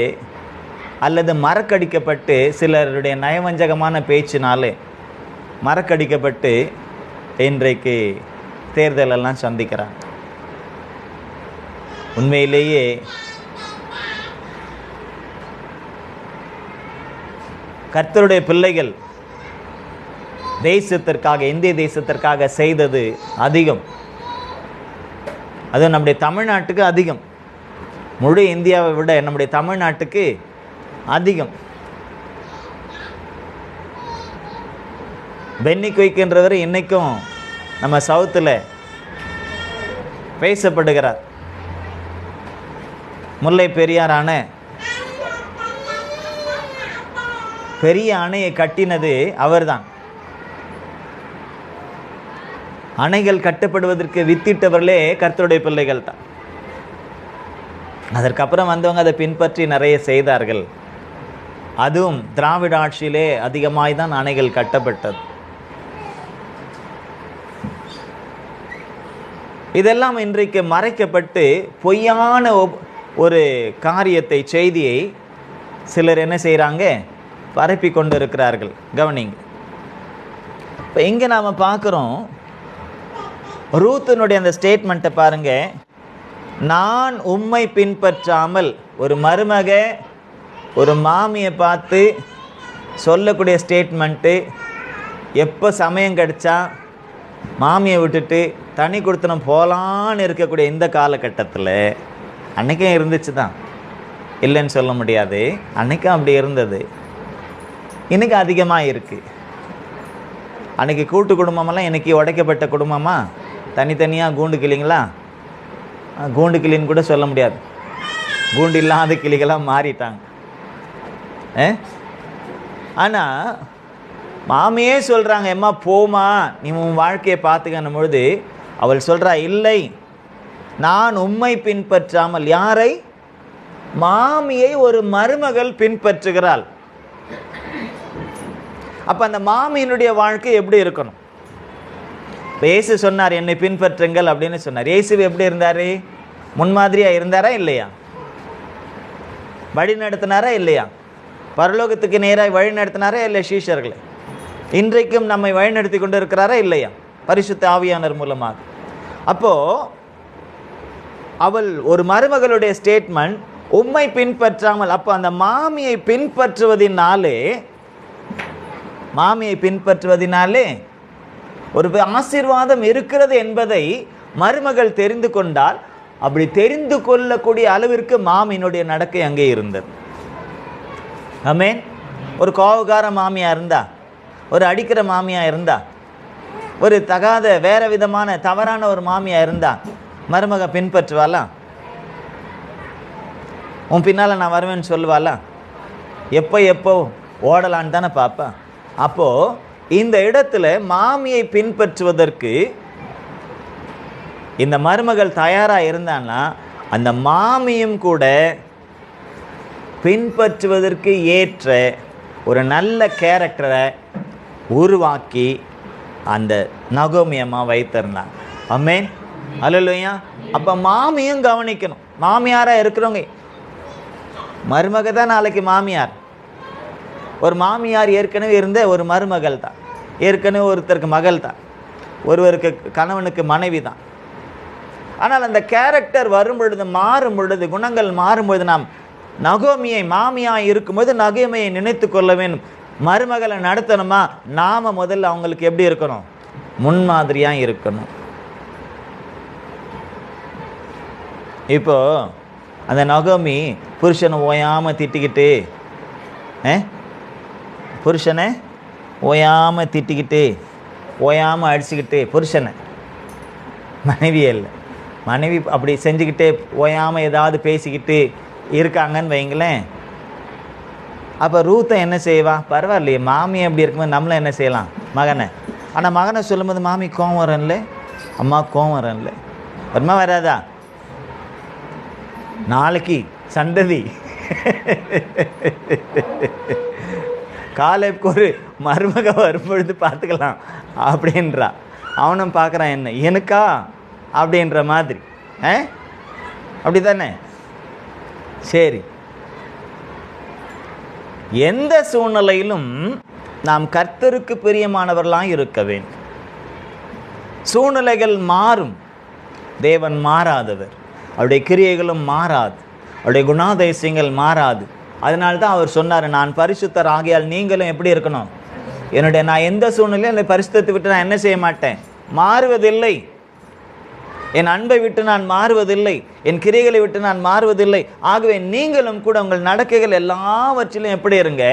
அல்லது மறக்கடிக்கப்பட்டு, சிலருடைய நயவஞ்சகமான பேச்சினாலே மறக்கடிக்கப்பட்டு இன்றைக்கு தேர்தலெல்லாம் சந்திக்கிறாங்க. உண்மையிலேயே கர்த்தருடைய பிள்ளைகள் தேசத்திற்காக, இந்திய தேசத்திற்காக செய்தது அதிகம். அது நம்முடைய தமிழ்நாட்டுக்கு அதிகம். முழு இந்தியாவை விட நம்முடைய தமிழ்நாட்டுக்கு அதிகம். பென்னி குயிக்ன்றவர் இன்னைக்கும் நம்ம சவுத்தில் பேசப்படுகிறார். முல்லை பெரியார் அணை, பெரிய அணையை கட்டினது அவர்தான். அணைகள் கட்டப்படுவதற்கு வித்திட்டவர்களே கர்த்தருடைய பிள்ளைகள் தான். அதற்கப்புறம் வந்தவங்க அதை பின்பற்றி நிறைய செய்தார்கள். அதுவும் திராவிட ஆட்சியிலே அதிகமாய் தான் அணைகள் கட்டப்பட்டது. இதெல்லாம் இன்றைக்கு மறைக்கப்பட்டு பொய்யான ஒரு காரியத்தை, செய்தியை சிலர் என்ன செய்கிறாங்க, பரப்பி கொண்டு இருக்கிறார்கள். கவனிங்க. இப்போ இங்கே நாம் பார்க்குறோம், ரூத்தினுடைய அந்த ஸ்டேட்மெண்ட்டை பாருங்க. நான் உம்மை பின்பற்றாமல், ஒரு மருமக ஒரு மாமியை பார்த்து சொல்லக்கூடிய ஸ்டேட்மெண்ட்டு. எப்போ சமயம் கிடைச்சா மாமியை விட்டுட்டு தனி கொடுத்தனம் போகலான்னு இருக்கக்கூடிய இந்த காலகட்டத்தில், அன்றைக்கும் இருந்துச்சு தான், இல்லைன்னு சொல்ல முடியாது, அன்றைக்கும் அப்படி இருந்தது. இன்றைக்கி அதிகமாக இருக்குது. அன்றைக்கி கூட்டு குடும்பமெல்லாம் இன்றைக்கி உடைக்கப்பட்ட குடும்பமாக தனித்தனியாக கூண்டு கிளிங்களா, கூண்டு கிளின்னு கூட சொல்ல முடியாது, கூண்டு இல்லாத கிளிகளாக மாறிட்டாங்க. ஆனால் மாமியே சொல்கிறாங்க, எம்மா போமா, நீ உன் வாழ்க்கையை பார்த்துக்கணும் பொழுது அவள் சொல்கிறா, இல்லை நான் உம்மை பின்பற்றாமல். யாரை? மாமியை ஒரு மருமகள் பின்பற்றுகிறாள். அப்போ அந்த மாமியினுடைய வாழ்க்கை எப்படி இருக்கணும்? இயேசு சொன்னார், என்னை பின்பற்றுங்கள் அப்படின்னு சொன்னார். இயேசு எப்படி இருந்தார்? முன்மாதிரியாக இருந்தாரா இல்லையா? வழி நடத்தினாரா இல்லையா? பரலோகத்துக்கு நேராக வழி நடத்தினாரா இல்லை சீஷர்களை? இன்றைக்கும் நம்மை வழிநடத்தி கொண்டு இருக்கிறாரா இல்லையா? பரிசுத்த ஆவியானவர் மூலமாக. அப்போது அவள் ஒரு மருமகளுடைய ஸ்டேட்மெண்ட், உம்மை பின்பற்றாமல். அப்போ அந்த மாமியை பின்பற்றுவதினாலே ஒரு ஆசீர்வாதம் இருக்கிறது என்பதை மருமகள் தெரிந்து கொண்டால், அப்படி தெரிந்து கொள்ளக்கூடிய அளவிற்கு மாமியினுடைய நடக்கை அங்கே இருந்தது. ஆமென். ஒரு கோபக்கார மாமியாக இருந்தா, ஒரு அடிக்கிற மாமியாக இருந்தா, ஒரு தகாத வேற விதமான தவறான ஒரு மாமியாக இருந்தா மருமக பின்பற்றுவாளா? உன் பின்னால் நான் வருவேன்னு சொல்லுவாளா? எப்போ ஓடலான்னு தானே பார்ப்பா. அப்போது இந்த இடத்துல மாமியை பின்பற்றுவதற்கு இந்த மருமகள் தயாராக இருந்தான்னா, அந்த மாமியும் கூட பின்பற்றுவதற்கு ஏற்ற ஒரு நல்ல கேரக்டரை உருவாக்கி அந்த நகோமி அம்மா வைத்திருந்தாங்க. ஆமென், அல்லேலூயா. அப்போ மாமியும் கவனிக்கணும். மாமியாராக இருக்கிறவங்க, மருமக தான் நாளைக்கு மாமியார். ஒரு மாமியார் ஏற்கனவே இருந்த ஒரு மருமகள் தான், ஏற்கனவே ஒருத்தருக்கு மகள் தான், ஒருவருக்கு கணவனுக்கு மனைவி தான். ஆனால் அந்த கேரக்டர் வரும் பொழுது, மாறும் பொழுது, குணங்கள் மாறும் பொழுது, நாம் நகோமியை மாமியாக இருக்கும்போது நகோமியை நினைத்து கொள்ள வேண்டும். மருமகளை நடத்தணுமா, நாம் முதல்ல அவங்களுக்கு எப்படி இருக்கணும்? முன்மாதிரியாக இருக்கணும். இப்போ அந்த நகோமி புருஷனை ஓயாமல் திட்டிக்கிட்டு, புருஷனை ஓயாமல் திட்டிக்கிட்டு, ஓயாமல் அடிச்சுக்கிட்டு, புருஷனை, மனைவியே இல்லை, மனைவி அப்படி செஞ்சுக்கிட்டே ஓயாமல் ஏதாவது பேசிக்கிட்டு இருக்காங்கன்னு வைங்களேன். அப்போ ரூத்தை என்ன செய்வா? பரவாயில்லையே, மாமி எப்படி இருக்கும்போது நம்மளும் என்ன செய்யலாம்? மகனை. ஆனால் மகனை சொல்லும்போது மாமி கோவம் வரல, அம்மா கோவம் வரல, வருமா வராதா? நாளைக்கு சந்ததி காலைக்கு ஒரு மருமக வரும்பொழுது பார்த்துக்கலாம் அப்படின்றா. அவனும் பார்க்குறான், என்ன எனக்கா அப்படின்ற மாதிரி. அப்படி தானே? சரி, எந்த சூழ்நிலையிலும் நாம் கர்த்தருக்கு பிரியமானவர்களாக இருக்க வேண்டும். சூழ்நிலைகள் மாறும், தேவன் மாறாதவர், அவருடைய கிரியைகளும் மாறாது, அவருடைய குணாதிசயங்கள் மாறாது. அதனால்தான் அவர் சொன்னார், நான் பரிசுத்தர் ஆகையால் நீங்களும் எப்படி இருக்கணும்? நான் எந்த சூழ்நிலையும் என்னை பரிசுத்தத்தை விட்டு நான் என்ன செய்ய மாட்டேன், மாறுவதில்லை. என் அன்பை விட்டு நான் மாறுவதில்லை, என் கிரியைகளை விட்டு நான் மாறுவதில்லை. ஆகவே நீங்களும் கூட உங்கள் நடக்கைகள் எல்லாவற்றிலும் எப்படி இருங்க,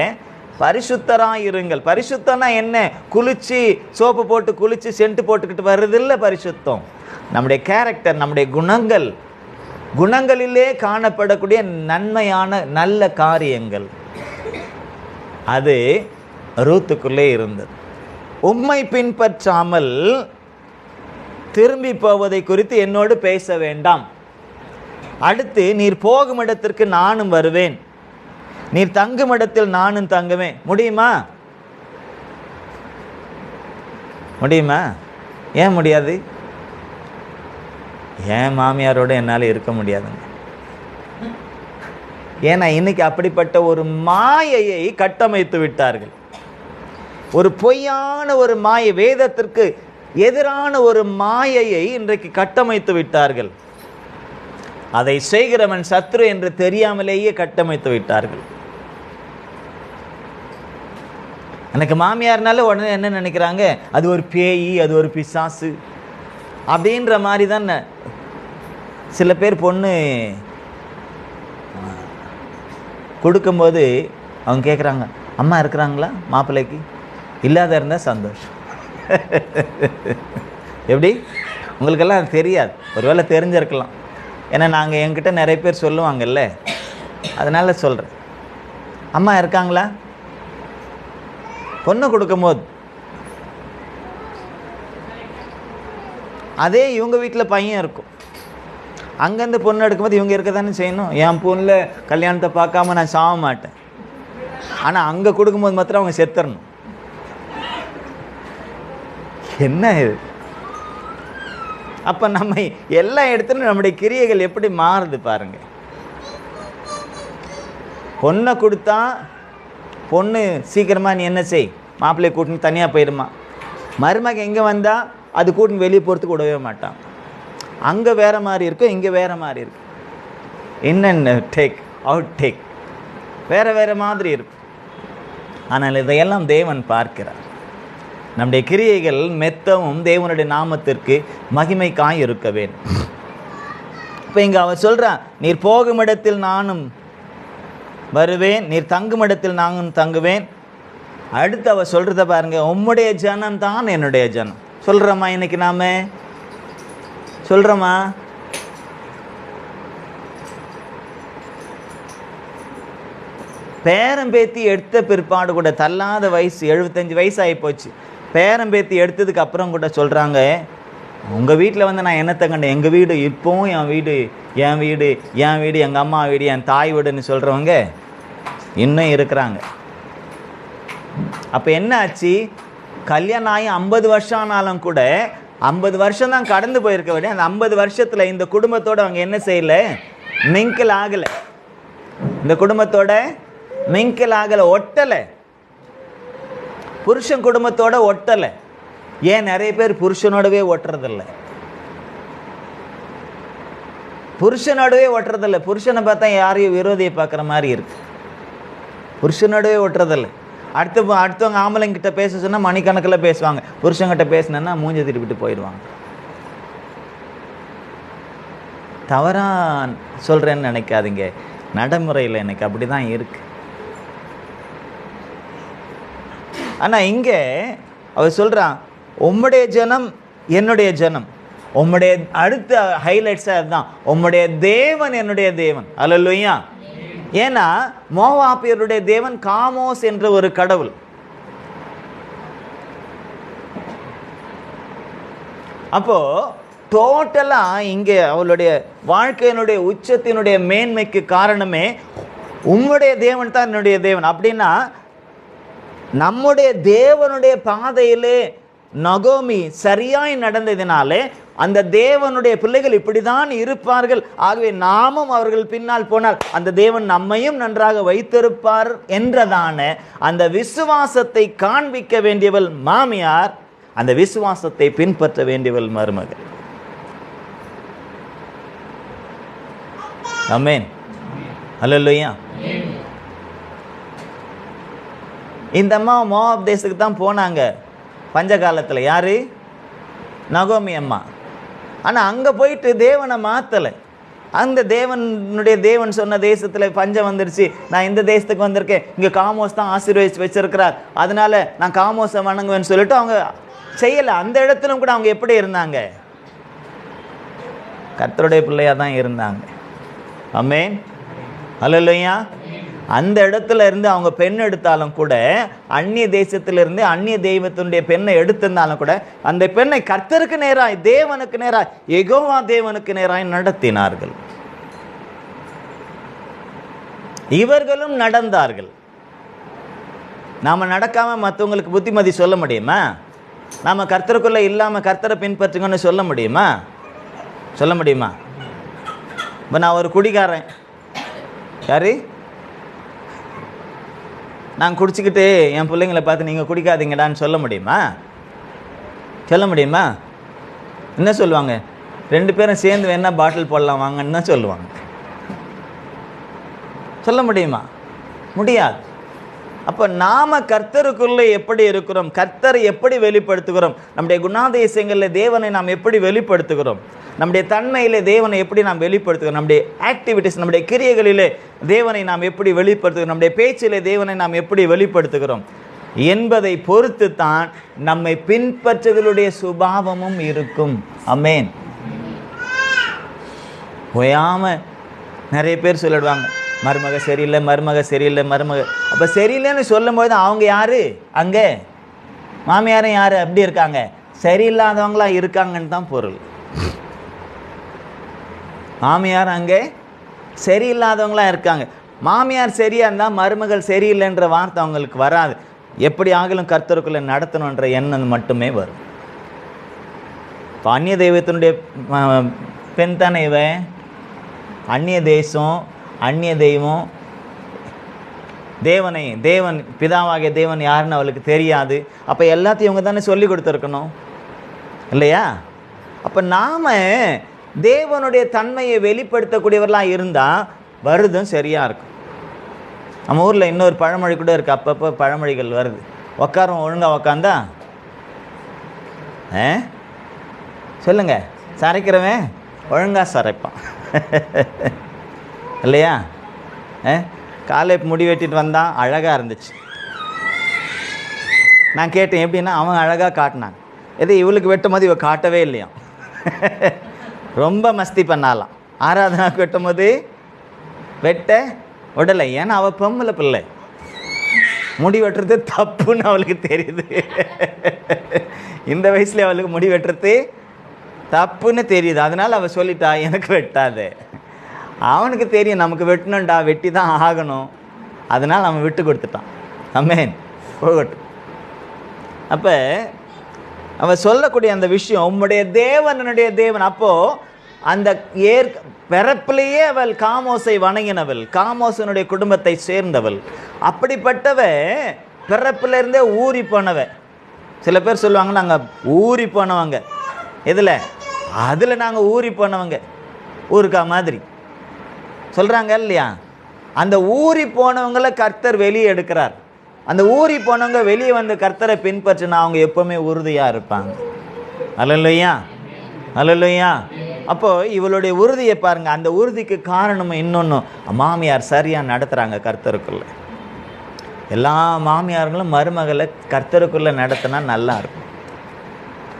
பரிசுத்தராக இருங்கள். பரிசுத்தம்னா என்ன? குளிச்சு சோப்பு போட்டு குளிச்சு சென்ட் போட்டுக்கிட்டு வர்றதில்லை பரிசுத்தம். நம்முடைய கேரக்டர், நம்முடைய குணங்களிலே காணப்படக்கூடிய நன்மையான நல்ல காரியங்கள், அது ரூத்துக்குள்ளே இருந்தது. உம்மை பின்பற்றாமல் திரும்பி போவதை குறித்து என்னோடு பேச வேண்டாம். அடுத்து, நீர் போகும் இடத்திற்கு நானும் வருவேன், நீர் தங்கும் இடத்தில் நானும் தங்குவேன். முடியுமா? ஏன் முடியாது? என் மாமியாரோடு என்னால் இருக்க முடியாதுங்க. ஏன்னா இன்னைக்கு அப்படிப்பட்ட ஒரு மாயையை கட்டமைத்து விட்டார்கள். ஒரு பொய்யான ஒரு மாயை, வேதத்திற்கு எதிரான ஒரு மாயையை இன்றைக்கு கட்டமைத்து விட்டார்கள். அதை செய்கிறவன் சத்ரு என்று தெரியாமலேயே கட்டமைத்து விட்டார்கள். எனக்கு மாமியார்னால உடனே என்ன நினைக்கிறாங்க, அது ஒரு பேய், அது ஒரு பிசாசு அப்படின்ற மாதிரி தான். சில பேர் பொண்ணு கொடுக்கும்போது அவங்க கேட்குறாங்க, அம்மா இருக்கிறாங்களா மாப்பிள்ளைக்கு? இல்லாத இருந்தால் சந்தோஷம். எப்படி? உங்களுக்கெல்லாம் அது தெரியாது, ஒருவேளை தெரிஞ்சிருக்கலாம். ஏன்னா நாங்கள் என்கிட்ட நிறைய பேர் சொல்லுவாங்கல்ல, அதனால் சொல்கிறேன். அம்மா இருக்காங்களா? பொண்ணு கொடுக்கும்போது அதே இவங்க வீட்டில் பையன் இருக்கும், அங்கேருந்து பொண்ணு எடுக்கும்போது இவங்க இருக்க தானே செய்யணும். என் பொண்ணில் கல்யாணத்தை பார்க்காம நான் சாக மாட்டேன். ஆனால் அங்கே கொடுக்கும்போது மாத்திரம் அவங்க செத்துறணும். என்ன இது? அப்போ நம்ம எல்லா இடத்துலையும் நம்முடைய கிரியைகள் எப்படி மாறுது பாருங்க. பொண்ணை கொடுத்தா பொண்ணு சீக்கிரமாக நீ என்ன செய், மாப்பிள்ளையை கூட்டின்னு தனியாக போயிடுமா. மருமக எங்கே வந்தால் அது கூட்டின்னு வெளியே போகிறதுக்கு விடவே மாட்டான். அங்கே வேறு மாதிரி இருக்கும், இங்கே வேறு மாதிரி இருக்கும். என்னென்ன டேக் அவுட் டேக் வேறு மாதிரி இருக்கும். ஆனால் இதையெல்லாம் தேவன் பார்க்கிறார். நம்முடைய கிரியைகள் மெத்தமும் தேவனுடைய நாமத்திற்கு மகிமைக்காய் இருக்க வேண்டும். இப்போ இங்கே அவர் சொல்கிறான், நீர் போகும் இடத்தில் நானும் வருவேன், நீர் தங்கும் இடத்தில் நானும் தங்குவேன். அடுத்து அவர் சொல்கிறத பாருங்க, உம்முடைய ஜனம் தான் என்னுடைய ஜனம். சொல்கிறோமா? இன்னைக்கு நாம சொல்கிறோமா? பேரம்பேத்தி எடுத்த பிற்பாடு கூட, தள்ளாத வயசு 75 வயசு ஆகி போச்சு, பேரம்பேத்தி எடுத்ததுக்கு அப்புறம் கூட சொல்கிறாங்க, உங்கள் வீட்டில் வந்து நான் என்னத்தை கண்டேன், எங்கள் வீடு இப்போவும் என் வீடு, எங்கள் அம்மா வீடு, என் தாய் வீடுன்னு சொல்கிறவங்க இன்னும் இருக்கிறாங்க. அப்போ என்ன ஆச்சு? கல்யாணம் ஆகி 50 வருஷம் ஆனாலும் கூட 50 வருஷம் தான் கடந்து போயிருக்க வேண்டிய, அந்த 50 வருஷத்தில் இந்த குடும்பத்தோடு அவங்க என்ன செய்யலை, மிங்கிள் ஆகலை. இந்த குடும்பத்தோட மிங்கிள் ஆகலை, ஒட்டலை. புருஷன் குடும்பத்தோட ஒட்டலை. ஏன் நிறைய பேர் புருஷனோடவே ஒட்டுறதில்லை, புருஷனை பார்த்தா யாரையும் விரோதியை பார்க்குற மாதிரி இருக்கு. புருஷனோடவே ஒட்டுறதில்லை. அடுத்தவங்க ஆம்பளைங்கிட்ட பேச சொன்னால் மணிக்கணக்கில் பேசுவாங்க, புருஷங்கிட்ட பேசினா மூஞ்சி திருப்பிட்டு போயிடுவாங்க. தவறாக சொல்கிறேன்னு நினைக்காதீங்க, நடைமுறையில் எனக்கு அப்படி தான் இருக்கு. ஆனால் இங்கே அவர் சொல்கிறான், உம்முடைய ஜனம் என்னுடைய ஜனம். உம்முடைய அடுத்த ஹைலைட்ஸாக அதுதான், உம்முடைய தேவன் என்னுடைய தேவன். அல்லேலூயா. ஏன்னா மோவாபியருடைய தேவன் காமோஸ் என்ற ஒரு கடவுள். அப்போ டோட்டலா இங்கே அவளுடைய வாழ்க்கையினுடைய உச்சத்தினுடைய மேன்மைக்கு காரணமே உம்முடைய தேவன் தான் என்னுடைய தேவன். அப்படின்னா நம்முடைய தேவனுடைய பாதையிலே நகோமி சரியாய் நடந்ததினாலே அந்த தேவனுடைய பிள்ளைகள் இப்படிதான் இருப்பார்கள். ஆகவே நாமும் அவர்கள் பின்னால் போனால் அந்த தேவன் நம்மையும் நன்றாக வைத்திருப்பார் என்றதான அந்த விசுவாசத்தை காண்பிக்க வேண்டியவள் மாமியார், அந்த விசுவாசத்தை பின்பற்ற வேண்டியவள் மருமகள். ஆமென். அல்லேலூயா. இந்த அம்மா மோவாப் தேசத்துக்கு தான் போனாங்க பஞ்ச காலத்தில். யார்? நகோமி அம்மா. ஆனால் அங்கே போயிட்டு தேவனை மாற்றலை. அந்த தேவன் சொன்ன தேசத்தில் பஞ்சம் வந்துருச்சு, நான் இந்த தேசத்துக்கு வந்திருக்கேன், இங்கே காமோஸ் தான் ஆசீர்வதிச்சு வச்சிருக்கிறார், அதனால நான் காமோஸை வணங்குவேன்னு சொல்லிட்டு அவங்க செய்யலை. அந்த இடத்துல கூட அவங்க எப்படி இருந்தாங்க? கர்த்தருடைய பிள்ளையாக தான் இருந்தாங்க. ஆமென், அல்லேலூயா. அந்த இடத்துல இருந்து அவங்க பெண் எடுத்தாலும் கூட, அந்நிய தேசத்திலிருந்து அந்நிய தெய்வத்தினுடைய பெண்ணை எடுத்திருந்தாலும் கூட, அந்த பெண்ணை கர்த்தருக்கு நேராய், தேவனுக்கு நேராய், யெகோவா தேவனுக்கு நேராய் நடத்தினார்கள். இவர்களும் நடந்தார்கள். நாம நடக்காம மற்றவங்களுக்கு புத்திமதி சொல்ல முடியுமா? நாம கர்த்தருக்குள்ள இல்லாம கர்த்தரை பின்பற்றுங்கன்னு சொல்ல முடியுமா? சொல்ல முடியுமா? இப்போ நான் ஒரு குடிகாரன், யாரு? நான் குடிச்சிக்கிட்டு என் பிள்ளைங்களை பார்த்து நீங்கள் குடிக்காதீங்கடான்னு சொல்ல முடியுமா? சொல்ல முடியுமா? என்ன சொல்லுவாங்க? 2 பேரும் சேர்ந்து வேணா பாட்டில் போடலாம் வாங்கன்னு தான் சொல்லுவாங்க. சொல்ல முடியுமா? முடியாது. அப்போ நாம கர்த்தருக்குள்ளே எப்படி இருக்கிறோம், கர்த்தரை எப்படி வெளிப்படுத்துகிறோம், நம்முடைய குணாதிசயங்களில் தேவனை நாம் எப்படி வெளிப்படுத்துகிறோம், நம்முடைய தன்மையிலே தேவனை எப்படி நாம் வெளிப்படுத்துகிறோம், நம்முடைய ஆக்டிவிட்டிஸ், நம்முடைய கிரியைகளிலே தேவனை நாம் எப்படி வெளிப்படுத்துகிறோம், நம்முடைய பேச்சிலே தேவனை நாம் எப்படி வெளிப்படுத்துகிறோம் என்பதை பொறுத்து தான் நம்மை பின்பற்றுகளுடைய சுபாவமும் இருக்கும். ஆமென். ஓயாம நிறைய பேர் சொல்லிடுவாங்க, மருமக சரியில்லை, மருமக சரியில்லை, மருமக. அப்போ சரியில்லைன்னு சொல்லும் போது அவங்க யாரு? அங்கே மாமியாரும் யாரு அப்படி இருக்காங்க? சரியில்லாதவங்களா இருக்காங்கன்னு தான் பொருள். மாமியார் அங்கே சரியில்லாதவங்களா இருக்காங்க. மாமியார் சரியா இருந்தால் மருமகள் சரியில்லைன்ற வார்த்தை அவங்களுக்கு வராது. எப்படி ஆகலும் கர்த்தருக்குள்ளே நடத்தணுன்ற எண்ணம் மட்டுமே வரும். இப்போ அந்நிய தெய்வத்தினுடைய பெண் தானே இவன். அந்நிய தேசம், அந்நிய தெய்வம், தேவன் பிதாவாகிய தேவன் யாருன்னு அவளுக்கு தெரியாது. அப்போ எல்லாத்தையும் இவங்க தானே சொல்லி கொடுத்துருக்கணும் இல்லையா? அப்போ நாம் தேவனுடைய தன்மையை வெளிப்படுத்தக்கூடியவர்களாக இருந்தால் வருதும் சரியாக இருக்கும். நம்ம ஊரில் இன்னொரு பழமொழி கூட இருக்குது, அப்பப்போ பழமொழிகள் வருது. உக்காரம் ஒழுங்காக உக்காந்தா சொல்லுங்க, சரைக்கிறவன் ஒழுங்காக சரைப்பான் இல்லையா? காலை முடி வெட்டிட்டு வந்தான், அழகாக இருந்துச்சு. நான் கேட்டேன் எப்படின்னா, அவன் அழகாக காட்டினான். எது இவளுக்கு வெட்டும் போது இவ காட்டவே இல்லையா? ரொம்ப மஸ்தி பண்ணாலாம். ஆராதனாக்கு வெட்டும் போது வெட்ட விடலை. ஏன்னா அவள் பொம்பளை பிள்ளை, முடி வெட்டுறது தப்புன்னு அவளுக்கு தெரியுது. இந்த வயசுல அவளுக்கு முடி வெட்டுறது தப்புன்னு தெரியுது. அதனால் அவள் சொல்லிட்டா எனக்கு வெட்டாது. அவனுக்கு தெரியும் நமக்கு வெட்டணும்டா, வெட்டி தான் ஆகணும். அதனால் அவன் விட்டு கொடுத்துட்டான். ஆமென், போகட்டும். அப்போ அவன் சொல்லக்கூடிய அந்த விஷயம், உம்முடைய தேவன் என்னுடைய தேவன். அப்போது அந்த பிறப்பிலேயே அவள் காமோஸை வணங்கினவள், காமோசனுடைய குடும்பத்தை சேர்ந்தவள். அப்படிப்பட்டவ பிறப்பிலிருந்தே ஊறி போனவ. சில பேர் சொல்லுவாங்க நாங்கள் ஊறி போனவங்க. எதில்? அதில் நாங்கள் ஊறி போனவங்க, ஊருக்கா மாதிரி சொல்கிறாங்க இல்லையா? அந்த ஊறி போனவங்களை கர்த்தர் வெளியே எடுக்கிறார். அந்த ஊறி போனவங்க வெளியே வந்து கர்த்தரை பின்பற்றினா அவங்க எப்போவுமே உறுதியாக இருப்பாங்க. அல்லேலூயா, அல்லேலூயா. அப்போது இவளுடைய உறுதியை பாருங்கள். அந்த உறுதிக்கு காரணம் இன்னொன்று, மாமியார் சரியாக நடத்துகிறாங்க கர்த்தருக்குள்ளே. எல்லா மாமியார்களும் மருமகளை கர்த்தருக்குள்ளே நடத்தினா நல்லா இருக்கும்.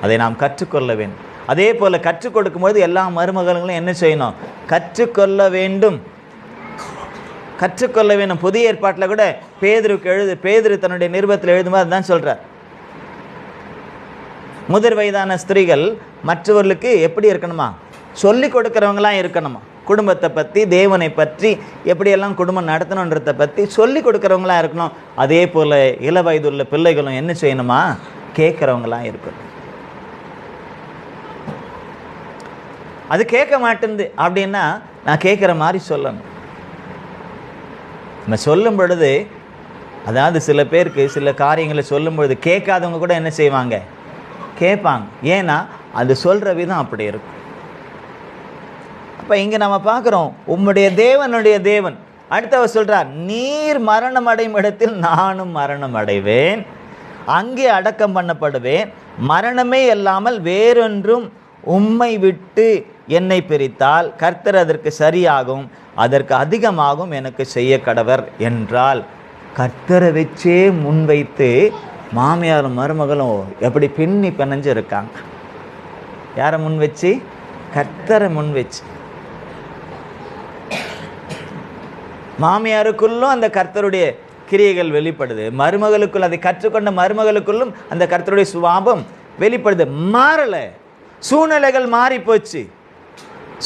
அதை நாம் கற்றுக்கொள்ள வேண்டும். அதே போல் கற்றுக் கொடுக்கும்போது எல்லா மருமகளும் என்ன செய்யணும்? கற்றுக்கொள்ள வேண்டும், கற்றுக்கொள்ள வேண்டும். புதிய ஏற்பாட்டில் கூட பேதுரு தன்னுடைய நிருபத்தில் எழுதும்போது தான் சொல்கிறார், முதிர் வயதான ஸ்திரீகள் மற்றவர்களுக்கு எப்படி இருக்கணுமா? சொல்லி கொடுக்குறவங்களாம் இருக்கணுமா? குடும்பத்தை பற்றி, தேவனை பற்றி, எப்படியெல்லாம் குடும்பம் நடத்தணுன்றதை பற்றி சொல்லி கொடுக்குறவங்களாம் இருக்கணும். அதே போல் இள வயதுள்ள பிள்ளைகளும் என்ன செய்யணுமா? கேட்குறவங்களாம் இருக்கணும். அது கேட்க மாட்டேங்குது அப்படின்னா நான் கேட்குற மாதிரி சொல்லணும். நம்ம சொல்லும் பொழுது, அதாவது சில பேருக்கு சில காரியங்களை சொல்லும் பொழுது கேட்காதவங்க கூட என்ன செய்வாங்க? கேட்பாங்க. ஏன்னா அது சொல்கிற விதம் அப்படி இருக்கும். அப்போ இங்கே நம்ம பார்க்குறோம், உம்முடைய தேவனுடைய தேவன், அடுத்தவர் சொல்றார், நீர் மரணம் அடையும் இடத்தில் நானும் மரணம் அடைவேன், அங்கே அடக்கம் பண்ணப்படுவேன், மரணமே இல்லாமல் வேறொன்றும் உம்மை விட்டு என்னை பிரித்தால் கர்த்தர் அதற்கு சரியாகும், அதற்கு அதிகமாகும் எனக்கு செய்ய கடவர் என்றால், கர்த்தரை வச்சே முன்வைத்து மாமியாரும் மருமகளும் எப்படி பின்னி பிணைஞ்சு இருக்காங்க. யாரை முன் வச்சு? கர்த்தரை முன் வச்சு. மாமியாருக்குள்ளும் அந்த கர்த்தருடைய கிரியைகள் வெளிப்படுது, மருமகளுக்குள் அதை கற்றுக்கொண்ட மருமகளுக்குள்ளும் அந்த கர்த்தருடைய சுபாவம் வெளிப்படுது. மாறலை, சூழ்நிலைகள் மாறி போச்சு.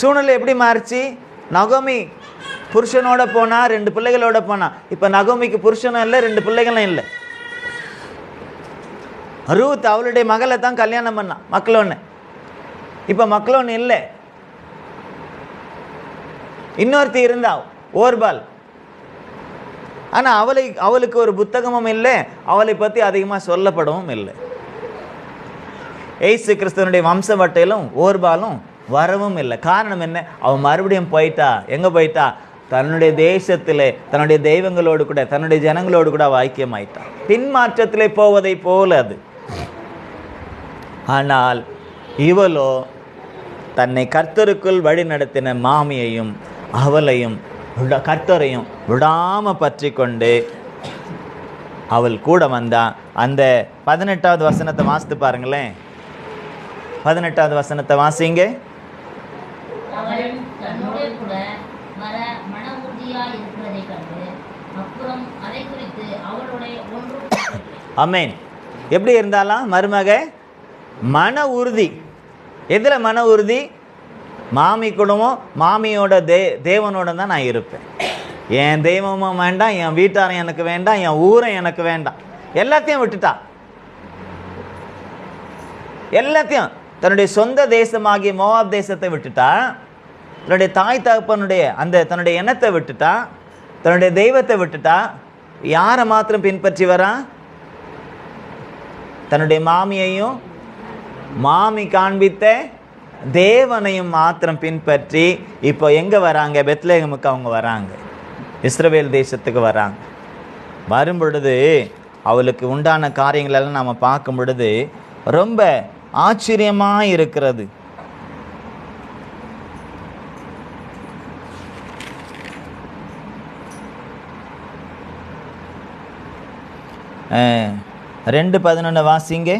சூழ்நிலை எப்படி மாறிச்சு? நகோமி புருஷனோட போனா, 2 பிள்ளைகளோட போனா. இப்போ நகோமிக்கு புருஷனும் இல்லை, 2 பிள்ளைகளும் இல்லை. ரூத் அவளுடைய மகளை தான் கல்யாணம் பண்ணா, மக்களோன்னு. இப்போ மக்களோன்னு இல்லை. இன்னொருத்தி இருந்தா, ஓர்பால். ஆனால் அவளுக்கு ஒரு புத்தகமும் இல்லை, அவளை பற்றி அதிகமாக சொல்லப்படவும் இல்லை. இயேசு கிறிஸ்துவனுடைய வம்சவட்டையிலும் ஓர்பாலும் வரவும் இல்லை. காரணம் என்ன? அவன் மறுபடியும் போயிட்டா. எங்கே போயிட்டா? தன்னுடைய தேசத்திலே தன்னுடைய தெய்வங்களோடு கூட தன்னுடைய ஜனங்களோடு கூட ஐக்கியமாயிட்டான். பின்மாற்றத்திலே போவதை போல அது. ஆனால் இவளோ தன்னை கர்த்தருக்குள் வழி நடத்தின மாமியையும் அவளையும் கர்த்தரையும் விடாம பற்றி கொண்டு அவள் கூட வந்தா. அந்த 18வது வசனத்தை வாசித்து பாருங்களேன். 18வது வசனத்தை வாசிங்க. ஆமென். எப்படி இருந்தாலும் மருமக மன உறுதி. எதுல மன உறுதி? மாமி குடும்பம், மாமியோட தேவனோட தான் நான் இருப்பேன். என் தெய்வமும் வேண்டாம், என் வீட்டாரும் எனக்கு வேண்டாம், என் ஊரும் எனக்கு வேண்டாம். எல்லாத்தையும் விட்டுட்டா. எல்லாத்தையும் தன்னுடைய சொந்த தேசமாகிய மோவாப் தேசத்தை விட்டுட்டா, தன்னுடைய தாய் தகப்பனுடைய அந்த தன்னுடைய எண்ணத்தை விட்டுட்டா, தன்னுடைய தெய்வத்தை விட்டுட்டா. யாரை மாத்திரம் பின்பற்றி வரா? தன்னுடைய மாமியையும் மாமி காண்பித்த தேவனையும் மாத்திரம் பின்பற்றி இப்போ எங்கே வராங்க? பெத்லெகேமுக்கு அவங்க வராங்க, இஸ்ரவேல் தேசத்துக்கு வராங்க. வரும் பொழுது அவளுக்கு உண்டான காரியங்களெல்லாம் நாம் பார்க்கும் பொழுது ரொம்ப ஆச்சரியமாக இருக்கிறது. ஆ 2:11 வாசிங்க.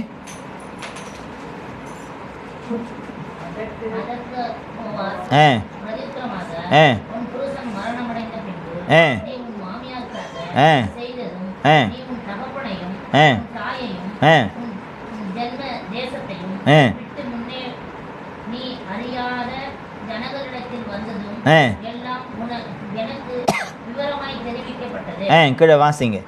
கீழே வாசிங்க.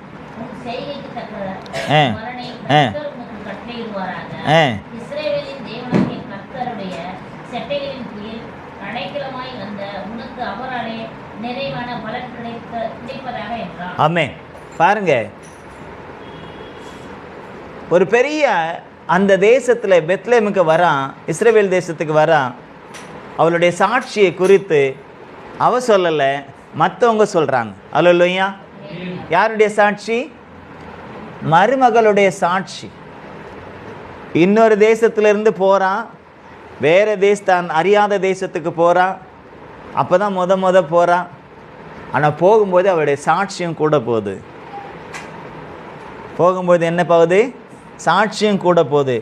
ஆமென். பாருங்க, ஒரு பெரிய அந்த தேசத்துல பெத்லெகேமுக்கு வரான், இஸ்ரவேல் தேசத்துக்கு வரான். அவளுடைய சாட்சியை குறித்து அவ சொல்லல, மற்றவங்க சொல்றாங்க. அல்லேலூயா. யாருடைய சாட்சி? மருமகளுடைய சாட்சி. இன்னொரு தேசத்திலிருந்து போறான், வேற தேசத்தான் அறியாத தேசத்துக்கு போறான். அப்பதான் முத போறான். ஆனால் போகும்போது அவருடைய சாட்சியம் கூட போகுது. போகும்போது என்ன போகுது? சாட்சியம் கூட போகுது.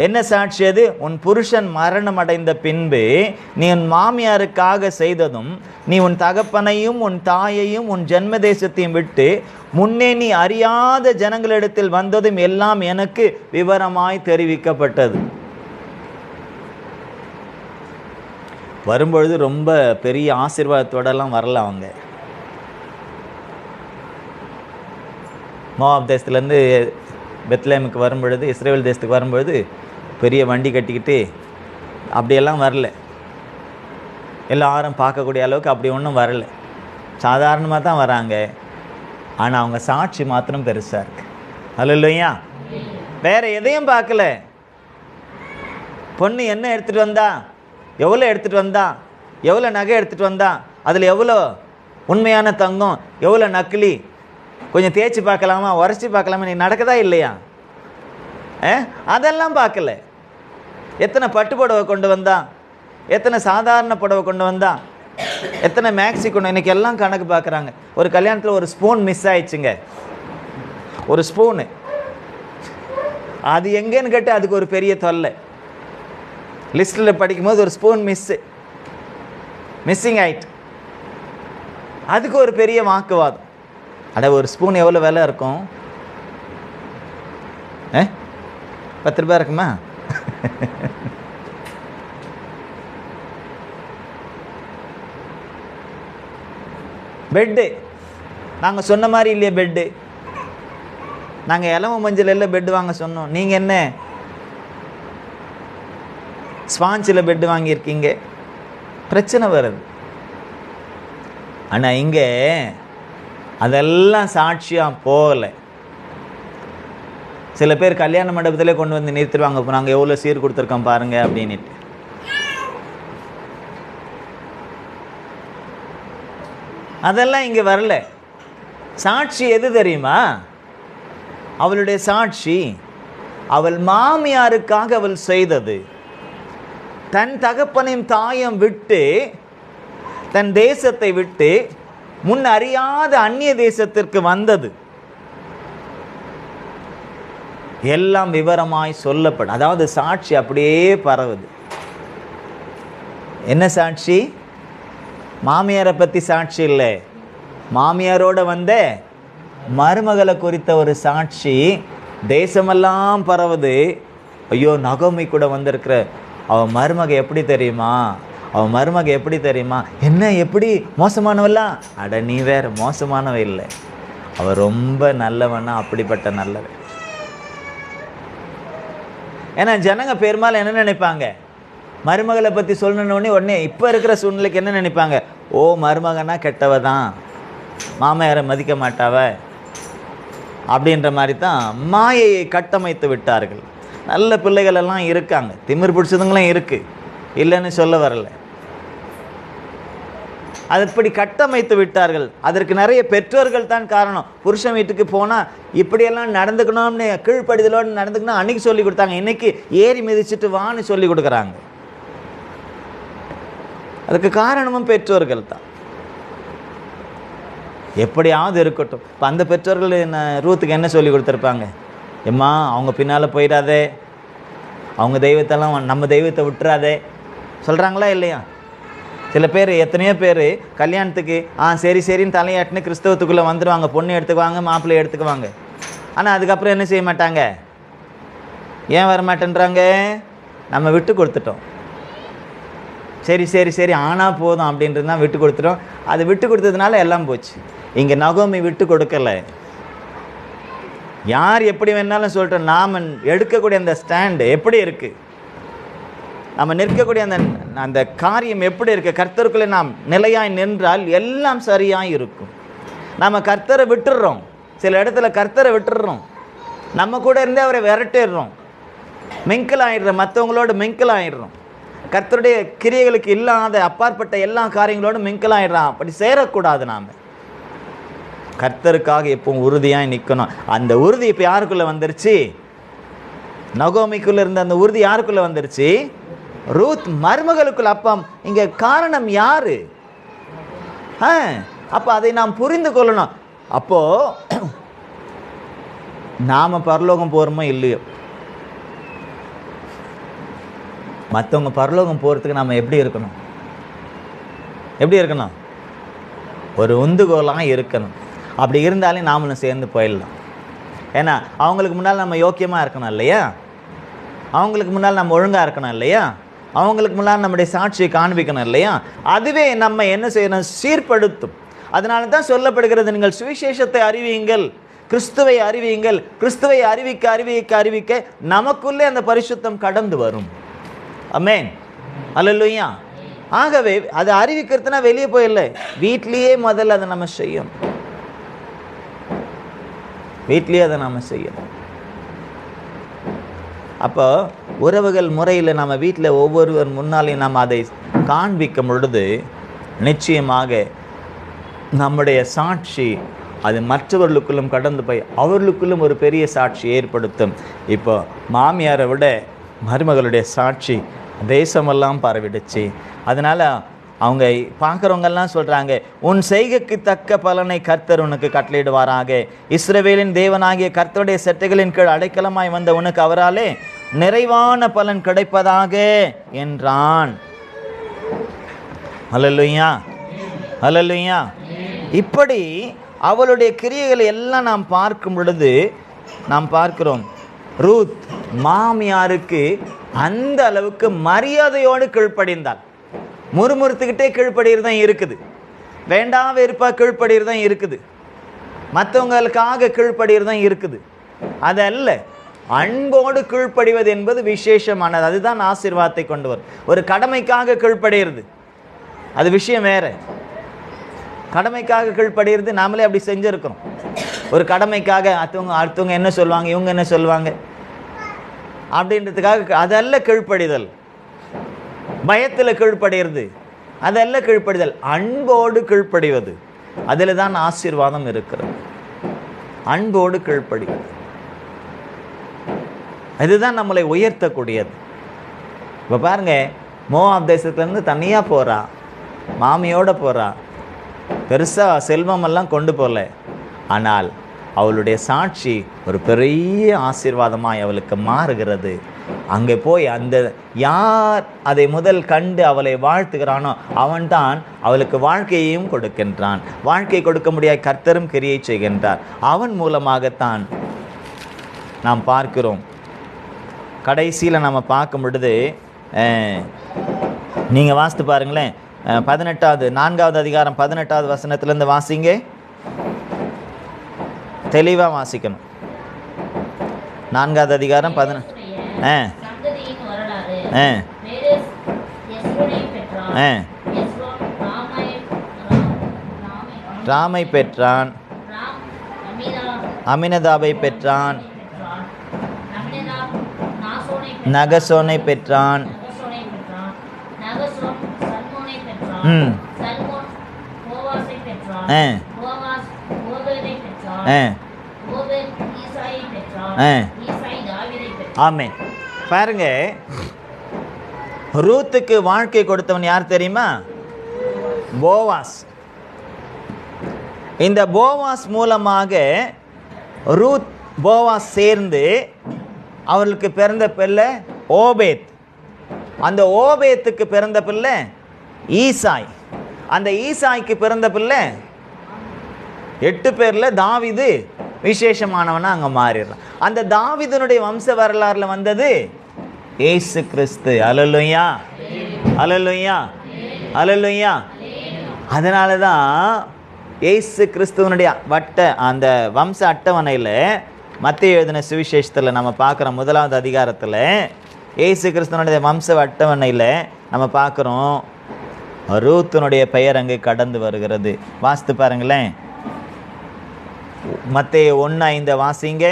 என்ன சாட்சி அது? உன் புருஷன் மரணம் அடைந்த பின்பு நீ உன் மாமியாருக்காக செய்ததும், நீ உன் தகப்பனையும் உன் தாயையும் உன் ஜென்ம தேசத்தையும் விட்டு முன்னே நீ அறியாத ஜனங்களிடத்தில் வந்ததும் எல்லாம் எனக்கு விவரமாய் தெரிவிக்கப்பட்டது. வரும்பொழுது ரொம்ப பெரிய ஆசீர்வாதத்தோடலாம் வரல. அவங்க மோவாப் தேசத்துலேருந்து பெத்லெகேமுக்கு வரும்பொழுது, இஸ்ரவேல் தேசத்துக்கு வரும்பொழுது பெரிய வண்டி கட்டிக்கிட்டு அப்படியெல்லாம் வரல. எல்லாரும் பார்க்கக்கூடிய அளவுக்கு அப்படி ஒன்றும் வரல, சாதாரணமாக தான் வராங்க. ஆனால் அவங்க சாட்சி மாத்திரம் பெருசாக இருக்கு. அல்லேலூயா. வேற எதையும் பார்க்கல. பொண்ணு என்ன எடுத்துகிட்டு வந்தா, எவ்வளோ எடுத்துகிட்டு வந்தா, எவ்வளோ நகை எடுத்துகிட்டு வந்தா, அதில் எவ்வளோ உண்மையான தங்கம் எவ்வளோ நக்கிலி, கொஞ்சம் தேய்ச்சி பார்க்கலாமா, உரைச்சி பார்க்கலாமா, நீ நடக்குதா இல்லையா? அதெல்லாம் பார்க்கல. எத்தனை பட்டு புடவை கொண்டு வந்தான், எத்தனை சாதாரண புடவை கொண்டு வந்தான், எத்தனை மேக்ஸி கொண்டு, இன்னைக்கு எல்லாம் கணக்கு பார்க்குறாங்க. ஒரு கல்யாணத்தில் ஒரு ஸ்பூன் மிஸ் ஆயிடுச்சுங்க, ஒரு ஸ்பூனு. அது எங்கேன்னு கேட்டு அதுக்கு ஒரு பெரிய தொல்லை. லிஸ்ட்டில் படிக்கும்போது ஒரு ஸ்பூன் மிஸ்ஸிங் ஆயிட்டு, அதுக்கு ஒரு பெரிய வாக்குவாதம். அட ஒரு ஸ்பூன் எவ்வளோ விலை இருக்கும்? 10 ரூபாய் இருக்குமா? பெட்டு நாங்கள் சொன்ன மாதிரி இல்லையே பெட்டு. நாங்கள் இலவ மஞ்சள் எல்லாம் பெட்டு வாங்க சொன்னோம், நீங்கள் என்ன ஸ்பாஞ்சில் பெட்டு வாங்கியிருக்கீங்க? பிரச்சனை வருது. ஆனால் இங்கே அதெல்லாம் சாட்சியாக போகலை. சில பேர் கல்யாண மண்டபத்திலே கொண்டு வந்து நிறுத்திடுவாங்க, இப்போ நாங்கள் எவ்வளோ சீர் கொடுத்துருக்கோம் பாருங்கள் அப்படின்ட்டு. அதெல்லாம் இங்கே வரல. சாட்சி எது தெரியுமா? அவளுடைய சாட்சி அவள் மாமியாருக்காக அவள் செய்தது. தன் தகப்பனையும் தாயும் விட்டு, தன் தேசத்தை விட்டு முன் அறியாத அந்நிய தேசத்திற்கு வந்தது. எல்லாம் விவரமாய் சொல்லப்படும். அதாவது சாட்சி அப்படியே பரவுது. என்ன சாட்சி? மாமியாரை பற்றி சாட்சி இல்லை, மாமியாரோட வந்த மருமகளை குறித்த ஒரு சாட்சி தேசமெல்லாம் பரவுது. ஐயோ, நகோமி கூட வந்திருக்கிற அவன் மருமக எப்படி தெரியுமா, அவன் மருமக எப்படி தெரியுமா, என்ன எப்படி மோசமானவெல்லாம்? அட நீ வேற, மோசமானவ இல்லை, அவள் ரொம்ப நல்லவனா, அப்படிப்பட்ட நல்லவன். ஏன்னா ஜனங்க பெரும்பாலும் என்ன நினைப்பாங்க, மருமகளை பற்றி சொல்லணுன்னே உடனே இப்போ இருக்கிற சூழ்நிலைக்கு என்ன நினைப்பாங்க, ஓ மருமகனா கெட்டவ தான், மாமையாரை மதிக்க மாட்டாவ அப்படின்ற மாதிரி தான் மாயையை கட்டமைத்து விட்டார்கள். நல்ல பிள்ளைகள் எல்லாம் இருக்காங்க, திமிர் பிடிச்சதுங்களும் இருக்குது, இல்லைன்னு சொல்ல வரல. அது இப்படி கட்டமைத்து விட்டார்கள். அதற்கு நிறைய பெற்றோர்கள் தான் காரணம். புருஷன் வீட்டுக்கு போனால் இப்படியெல்லாம் நடந்துக்கணும்னு கீழ்ப்படிதலோடு நடந்துக்கணும் அன்றைக்கி சொல்லி கொடுத்தாங்க, இன்றைக்கி ஏறி மிதிச்சுட்டு வான்னு சொல்லி கொடுக்குறாங்க. அதுக்கு காரணமும் பெற்றோர்கள் தான். எப்படியாவது இருக்கட்டும். இப்போ அந்த பெற்றோர்கள் ரூத்துக்கு என்ன சொல்லி கொடுத்துருப்பாங்க, எம்மா அவங்க பின்னால் போயிடாதே, அவங்க தெய்வத்தெல்லாம் நம்ம தெய்வத்தை விட்டுறாதே சொல்கிறாங்களா இல்லையா? சில பேர், எத்தனையோ பேர் கல்யாணத்துக்கு சரி சரின்னு தலையாட்டின்னு கிறிஸ்தவத்துக்குள்ளே வந்துடுவாங்க, பொண்ணு எடுத்துக்குவாங்க, மாப்பிள்ளை எடுத்துக்குவாங்க. ஆனால் அதுக்கப்புறம் என்ன செய்ய மாட்டாங்க? ஏன் வரமாட்டேன்றாங்க? நம்ம விட்டு கொடுத்துட்டோம், சரி சரி சரி ஆனால் போதும் அப்படின்றது தான் விட்டு கொடுத்துட்டோம். அது விட்டு கொடுத்ததுனால எல்லாம் போச்சு. இங்கே நகோமி விட்டு கொடுக்கலை. யார் எப்படி வேணாலும் சொல்லிட்டோம், நாம் எடுக்கக்கூடிய அந்த ஸ்டாண்டு எப்படி இருக்குது, நம்ம நிற்கக்கூடிய அந்த காரியம் எப்படி இருக்குது, கர்த்தருக்குள்ளே நாம் நிலையாய் நின்றால் எல்லாம் சரியாக இருக்கும். நம்ம கர்த்தரை விட்டுடுறோம், சில இடத்துல கர்த்தரை விட்டுடுறோம், நம்ம கூட இருந்தே அவரை விரட்டிடுறோம், மிங்கிள் ஆகிடுறோம், மற்றவங்களோட மிங்கிள் ஆகிடுறோம், கர்த்தருடைய கிரியைகளுக்கு இல்லாத அப்பாற்பட்ட எல்லா காரியங்களோடும் மிங்கிள் ஆகிடுறான். அப்படி சேரக்கூடாது. நாம் கர்த்தருக்காக எப்பவும் உறுதியாக நிற்கணும். அந்த உறுதி இப்போ யாருக்குள்ளே வந்துருச்சு? நகோமிக்குள்ளே இருந்த அந்த உறுதி யாருக்குள்ளே வந்துருச்சு? ரூத் மருமகளுக்குள்ள. அப்போ இங்கே காரணம் யாரு? அப்போ அதை நாம் புரிந்து கொள்ளணும். அப்போது நாம் பரலோகம் போகிறோமோ இல்லையோ, மற்றவங்க பரலோகம் போகிறதுக்கு நாம் எப்படி இருக்கணும்? எப்படி இருக்கணும்? ஒரு உந்துகோலாக இருக்கணும். அப்படி இருந்தாலே நாமளும் சேர்ந்து போயிடலாம். ஏன்னா அவங்களுக்கு முன்னால் நம்ம யோக்கியமாக இருக்கணும் இல்லையா, அவங்களுக்கு முன்னால் நம்ம ஒழுங்காக இருக்கணும் இல்லையா, அவங்களுக்கு முன்னால் நம்முடைய சாட்சியை காண்பிக்கணும் இல்லையா. அதுவே நம்ம என்ன செய்யணும்? சீர்படுத்தும். அதனால தான் சொல்லப்படுகிறது, நீங்கள் சுவிசேஷத்தை அறிவியுங்கள், கிறிஸ்துவை அறிவியுங்கள். கிறிஸ்துவை அறிவிக்க அறிவிக்க அறிவிக்க நமக்குள்ளே அந்த பரிசுத்தம் கடந்து வரும். ஆமென், அல்லேலூயா. ஆகவே அதை அறிவிக்கிறதுனா வெளியே போயிடல, வீட்லேயே முதல்ல அதை நம்ம செய்யணும். வீட்லேயே அதை நாம் செய்யணும். அப்போ உறவுகள் முறையில் நம்ம வீட்டில் ஒவ்வொருவர் முன்னாலையும் நாம் அதை காண்பிக்கும் பொழுது நிச்சயமாக நம்முடைய சாட்சி அது மற்றவர்களுக்குள்ளும் கடந்து போய் அவர்களுக்குள்ளும் ஒரு பெரிய சாட்சி ஏற்படுத்தும். இப்போ மாமியாரை விட மருமகளுடைய சாட்சி தேசமெல்லாம் பரவிடுச்சு. அதனால் அவங்க பார்க்குறவங்கெல்லாம் சொல்கிறாங்க, உன் செய்கைக்கு தக்க பலனை கர்த்தர் உனக்கு கட்டளையிடுவாராக. இஸ்ரவேலின் தேவனாகிய கர்த்தருடைய செட்டைகளின் கீழ் அடைக்கலமாய் வந்த உனக்கு அவராலே நிறைவான பலன் கிடைப்பதாக என்றான். அல்லேலூயா, அல்லேலூயா. இப்படி அவளுடைய கிரியைகளை எல்லாம் நாம் பார்க்கும் பொழுது நாம் பார்க்கிறோம், ரூத் மாமியாருக்கு அந்த அளவுக்கு மரியாதையோடு கீழ்ப்படிந்தாள். முறுமுறுத்துக்கிட்டே கீழ்ப்படிகிறது தான் இருக்குது, வேண்டாம் வெறுப்பா கீழ்ப்படிகிறது தான் இருக்குது, மற்றவங்களுக்காக கீழ்ப்படிகிறது தான் இருக்குது. அதல்ல, அன்போடு கீழ்ப்படிவது என்பது விசேஷமானது. அதுதான் ஆசீர்வாதத்தை கொண்டு வரும். ஒரு கடமைக்காக கீழ்ப்படிகிறது அது விஷயம் வேற. கடமைக்காக கீழ்ப்படிகிறது நாமளே அப்படி செஞ்சுருக்கிறோம். ஒரு கடமைக்காக அடுத்தவங்க என்ன சொல்லுவாங்க, இவங்க என்ன சொல்லுவாங்க அப்படின்றதுக்காக அதல்ல கீழ்ப்படிதல். பயத்தில் கீழ்ப்படிகிறது அதல்ல கீழ்ப்படிதல். அன்போடு கீழ்ப்படிவது, அதில் தான் ஆசீர்வாதம் இருக்கிறது. அன்போடு கீழ்ப்படிவது இதுதான் நம்மளை உயர்த்தக்கூடியது. இப்போ பாருங்க, மோவாப் தேசத்துலேருந்து தனியாக போகிறா, மாமியோட போகிறா, பெருசாக செல்வமெல்லாம் கொண்டு போகல. ஆனால் அவளுடைய சாட்சி ஒரு பெரிய ஆசீர்வாதமாய் அவளுக்கு மாறுகிறது. அங்கே போய் அந்த யார் அதை முதல் கண்டு அவளை வாழ்த்துகிறானோ அவன்தான் அவளுக்கு வாழ்க்கையையும் கொடுக்கின்றான். வாழ்க்கை கொடுக்க முடியாத கர்த்தரும் கிரியை செய்கின்றார். அவன் மூலமாகத்தான் நாம் பார்க்கிறோம். கடைசியில் நம்ம பார்க்கும் பொழுது நீங்கள் வாசித்து பாருங்களேன், 4வது அதிகாரம் 18வது வசனத்திலேருந்து வாசிங்க. தெளிவாக வாசிக்கணும். 4வது அதிகாரம் 18. ராமை பெற்றான், அமினதாபை பெற்றான், நகசோனை பெற்றான், ஆமென். பாருங்க, ரூத்துக்கு வாழ்க்கை கொடுத்தவன் யார் தெரியுமா? போவாஸ். இந்த போவாஸ் மூலமாக ரூத் போவாஸ் சேர்ந்து அவர்களுக்கு பிறந்த பிள்ளை ஓபேத். அந்த ஓபேத்துக்கு பிறந்த பிள்ளை ஈசாய். அந்த ஈசாய்க்கு பிறந்த பிள்ளை 8 பேரில் தாவீது விசேஷமானவனா அங்கே மாறிடுறான். அந்த தாவீதுனுடைய வம்ச வரலாறுல வந்தது இயேசு கிறிஸ்து. அல்லேலூயா, அல்லேலூயா, அல்லேலூயா. அதனால தான் இயேசு கிறிஸ்துவனுடைய அந்த வம்ச அட்டவணையில் மத்தேயு எழுதின சுவிசேஷத்தில் நம்ம பார்க்குறோம். 1வது அதிகாரத்தில் இயேசு கிறிஸ்துவனுடைய வம்ச அட்டவணையில் நம்ம பார்க்குறோம், ரூத்தினுடைய பெயர் அங்கே கடந்து வருகிறது. வாசித்து பாருங்களேன். மத்தேயு 1:5 வாசிங்க.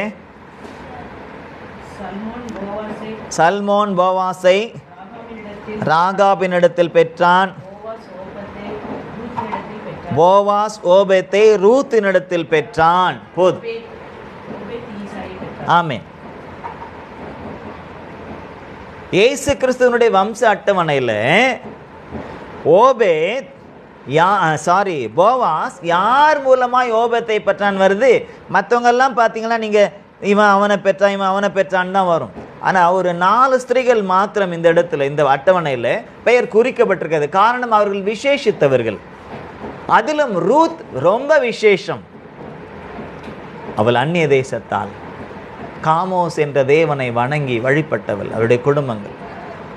சல்மோன் போவாசை ராகாபினிடத்தில் பெற்றான், போவாஸ் ஓபேத்தை ரூத்தினிடத்தில் பெற்றான். ஆமென். இயேசு கிறிஸ்துவனுடைய வம்ச அட்டவணையில் ஓபேத் போவாஸ் யார் மூலமாய் ஓபேத்தை பெற்றான் வருது. மற்றவங்கெல்லாம் பார்த்தீங்கன்னா நீங்கள் இவன் அவனை பெற்றான், இவன் அவனை பெற்றான் தான் வரும். ஆனால் ஒரு 4 ஸ்திரீகள் மாத்திரம் இந்த இடத்துல, இந்த அட்டவணையில் பெயர் குறிக்கப்பட்டிருக்கிறது. காரணம், அவர்கள் விசேஷித்தவர்கள். அதிலும் ரூத் ரொம்ப விசேஷம். அவள் அந்நிய தேசத்தால் காமோஸ் என்ற தேவனை வணங்கி வழிபட்டவள். அவருடைய குடும்பங்கள்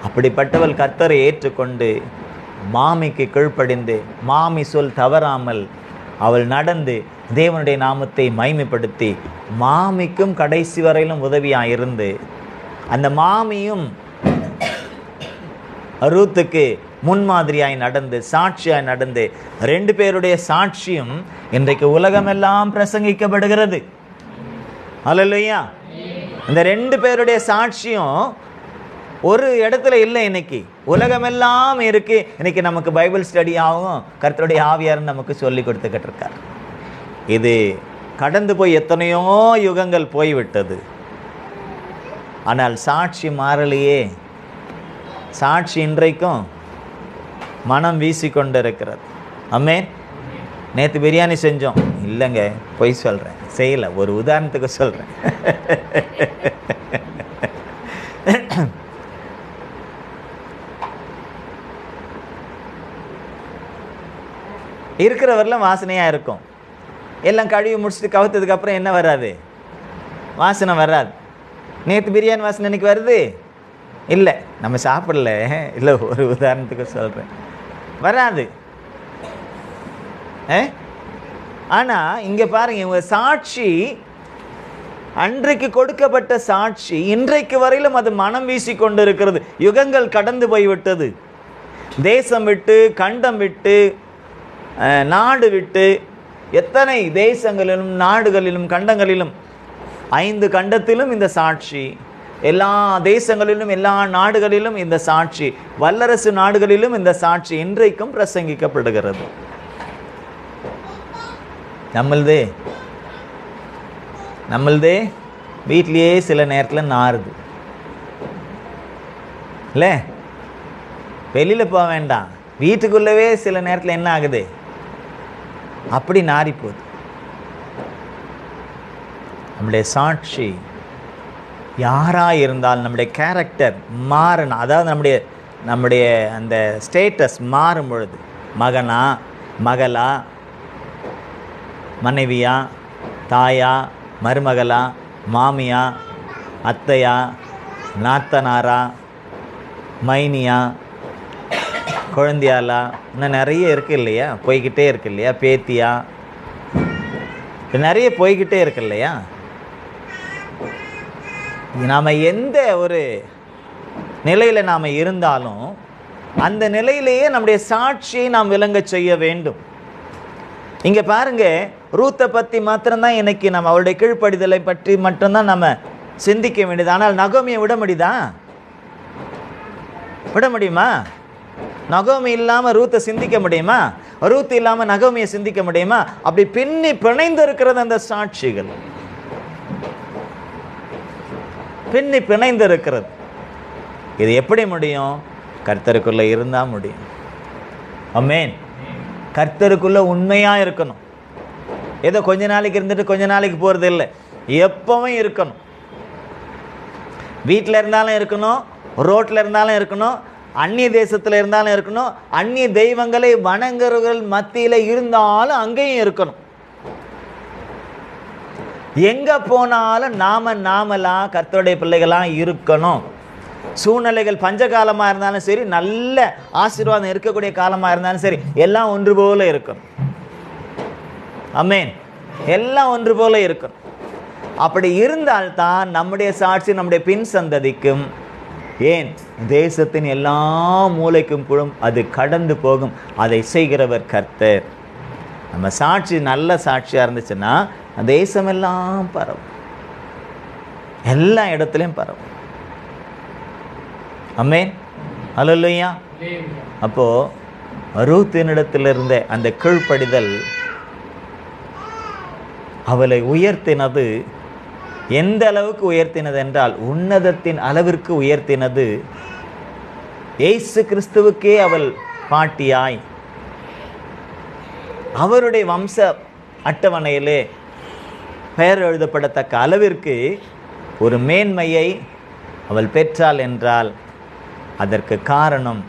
அப்படிப்பட்டவள் கர்த்தரை ஏற்றுக்கொண்டு மாமிக்கு கீழ்ப்படிந்து மாமி சொல் தவறாமல் அவள் நடந்து தேவனுடைய நாமத்தை மகிமைப்படுத்தி மாமிக்கும் கடைசி வரையிலும் உதவியாயிருந்து அந்த மாமியும் ரூத்துக்கு முன்மாதிரியாய் நடந்து சாட்சியாய் நடந்து 2 பேருடைய சாட்சியும் இன்றைக்கு உலகமெல்லாம் ஒரு இடத்துல இல்லை. இன்னைக்கு உலகமெல்லாம் இருக்கு. இன்னைக்கு நமக்கு பைபிள் ஸ்டடி ஆகும், கர்த்தருடைய ஆவியார் நமக்கு சொல்லி கொடுத்துக்கிட்டு இருக்கார். இது கடந்து போய் எத்தனையோ யுகங்கள் போய்விட்டது. ஆனால் சாட்சி மாறலையே. சாட்சி இன்றைக்கும் மனம் வீசி கொண்டு இருக்கிறது. ஆமென். நேற்று பிரியாணி செஞ்சோம், இல்லைங்க பொய் சொல்கிறேன், செய்யலை, ஒரு உதாரணத்துக்கு சொல்கிறேன். இருக்கிறவரில் வாசனையாக இருக்கும். எல்லாம் கழுவி முடிச்சுட்டு கவுத்ததுக்கப்புறம் என்ன வராது? வாசனை வராது. நேற்று பிரியாணி வாசனை இன்னைக்கு வருது? இல்லை, நம்ம சாப்பிடல. இல்லை, ஒரு உதாரணத்துக்கு சொல்கிறேன், வராது. ஆனால் இங்கே பாருங்க, இவங்க சாட்சி அன்றைக்கு கொடுக்கப்பட்ட சாட்சி இன்றைக்கு வரையிலும் அது மனம் வீசி கொண்டு இருக்கிறது. யுகங்கள் கடந்து போய்விட்டது. தேசம் விட்டு, கண்டம் விட்டு, நாடு விட்டு, எத்தனை தேசங்களிலும் நாடுகளிலும் கண்டங்களிலும், 5 கண்டத்திலும் இந்த சாட்சி, எல்லா தேசங்களிலும் எல்லா நாடுகளிலும் இந்த சாட்சி, வல்லரசு நாடுகளிலும் இந்த சாட்சி இன்றைக்கும் பிரசங்கிக்கப்படுகிறது. நம்மளதே வீட்லேயே சில நேரத்தில் நாறுது இல்லை? வெளியில் போக வேண்டாம், வீட்டுக்குள்ளவே சில நேரத்தில் என்ன ஆகுது? அப்படி நாறி போகுது. நம்முடைய சாட்சி யாராக இருந்தால் நம்முடைய கேரக்டர் மாறணும். அதாவது நம்முடைய அந்த ஸ்டேட்டஸ் மாறும் பொழுது, மகனா, மகளா, மனைவியா, தாயா, மருமகளா, மாமியா, அத்தையா, நாத்தனாரா, மைனியா, குழந்தையாலா, இன்னும் நிறைய இருக்குது இல்லையா? போய்கிட்டே இருக்கு இல்லையா? பேத்தியா, நிறைய போய்கிட்டே இருக்கு இல்லையா? நாம் எந்த ஒரு நிலையில் நாம் இருந்தாலும் அந்த நிலையிலேயே நம்முடைய சாட்சியை நாம் விளங்க செய்ய வேண்டும். இங்கே பாருங்க, ரூத்தை பற்றி மாத்திரம்தான் இன்னைக்கு நம்ம அவருடைய கீழ்ப்படிதலை பற்றி மட்டும்தான் நம்ம சிந்திக்க வேண்டியது. ஆனால் நகோமியை விட முடியுதா? விட முடியுமா? நகோமி இல்லாமல் ரூத்தை சிந்திக்க முடியுமா? ரூத் இல்லாமல் நகோமியை சிந்திக்க முடியுமா? அப்படி பின்னி பிணைந்து இருக்கிறது அந்த சாட்சிகள், பின்னி பிணைந்து இருக்கிறது. இது எப்படி முடியும்? கர்த்தருக்குள்ள இருந்தால் முடியும். ஆமென். கர்த்தருக்குள்ள உண்மையாக இருக்கணும். ஏதோ கொஞ்ச நாளைக்கு இருந்துட்டு கொஞ்ச நாளைக்கு போகிறது இல்லை, எப்பவும் இருக்கணும். வீட்டில் இருந்தாலும் இருக்கணும், ரோட்டில் இருந்தாலும் இருக்கணும், அந்நிய தேசத்தில் இருந்தாலும் இருக்கணும், அந்நிய தெய்வங்களை வணங்குறவர்கள் மத்தியில் இருந்தாலும் அங்கேயும் இருக்கணும். எங்கே போனாலும் நாமலா கர்த்தருடைய பிள்ளைகளாக இருக்கணும். சூழ்நிலைகள் பஞ்சகாலமாக இருந்தாலும் சரி, நல்ல ஆசீர்வாதம் இருக்கக்கூடிய காலமாக இருந்தாலும் சரி, எல்லாம் ஒன்று போல இருக்கணும். ஆமென். எல்லாம் ஒன்று போல இருக்கணும். அப்படி இருந்தால்தான் நம்முடைய சாட்சி நம்முடைய பின் சந்ததிக்கும், ஏன் தேசத்தின் எல்லா மூலைக்கும் கூட அது கடந்து போகும். அதை செய்கிறவர் கர்த்தர். நம்ம சாட்சி நல்ல சாட்சியாக இருந்துச்சுன்னா தேசமெல்லாம் பரவும், எல்லா இடத்துலையும் பரவும். ஆமென். அல்லேலூயா. அப்போ ரூத்தினிடத்தில் இருந்த அந்த கீழ்ப்படிதல் அவளை உயர்த்தினது. எந்த அளவுக்கு உயர்த்தினது என்றால், உன்னதத்தின் அளவிற்கு உயர்த்தினது. இயேசு கிறிஸ்துவுக்கே அவள் பாட்டியாய் அவருடைய வம்ச அட்டவணையிலே பெயர் எழுதப்படத்தக்க அளவிற்கு ஒரு மேன்மையை அவள் பெற்றாள் என்றால், அதற்கு காரணம்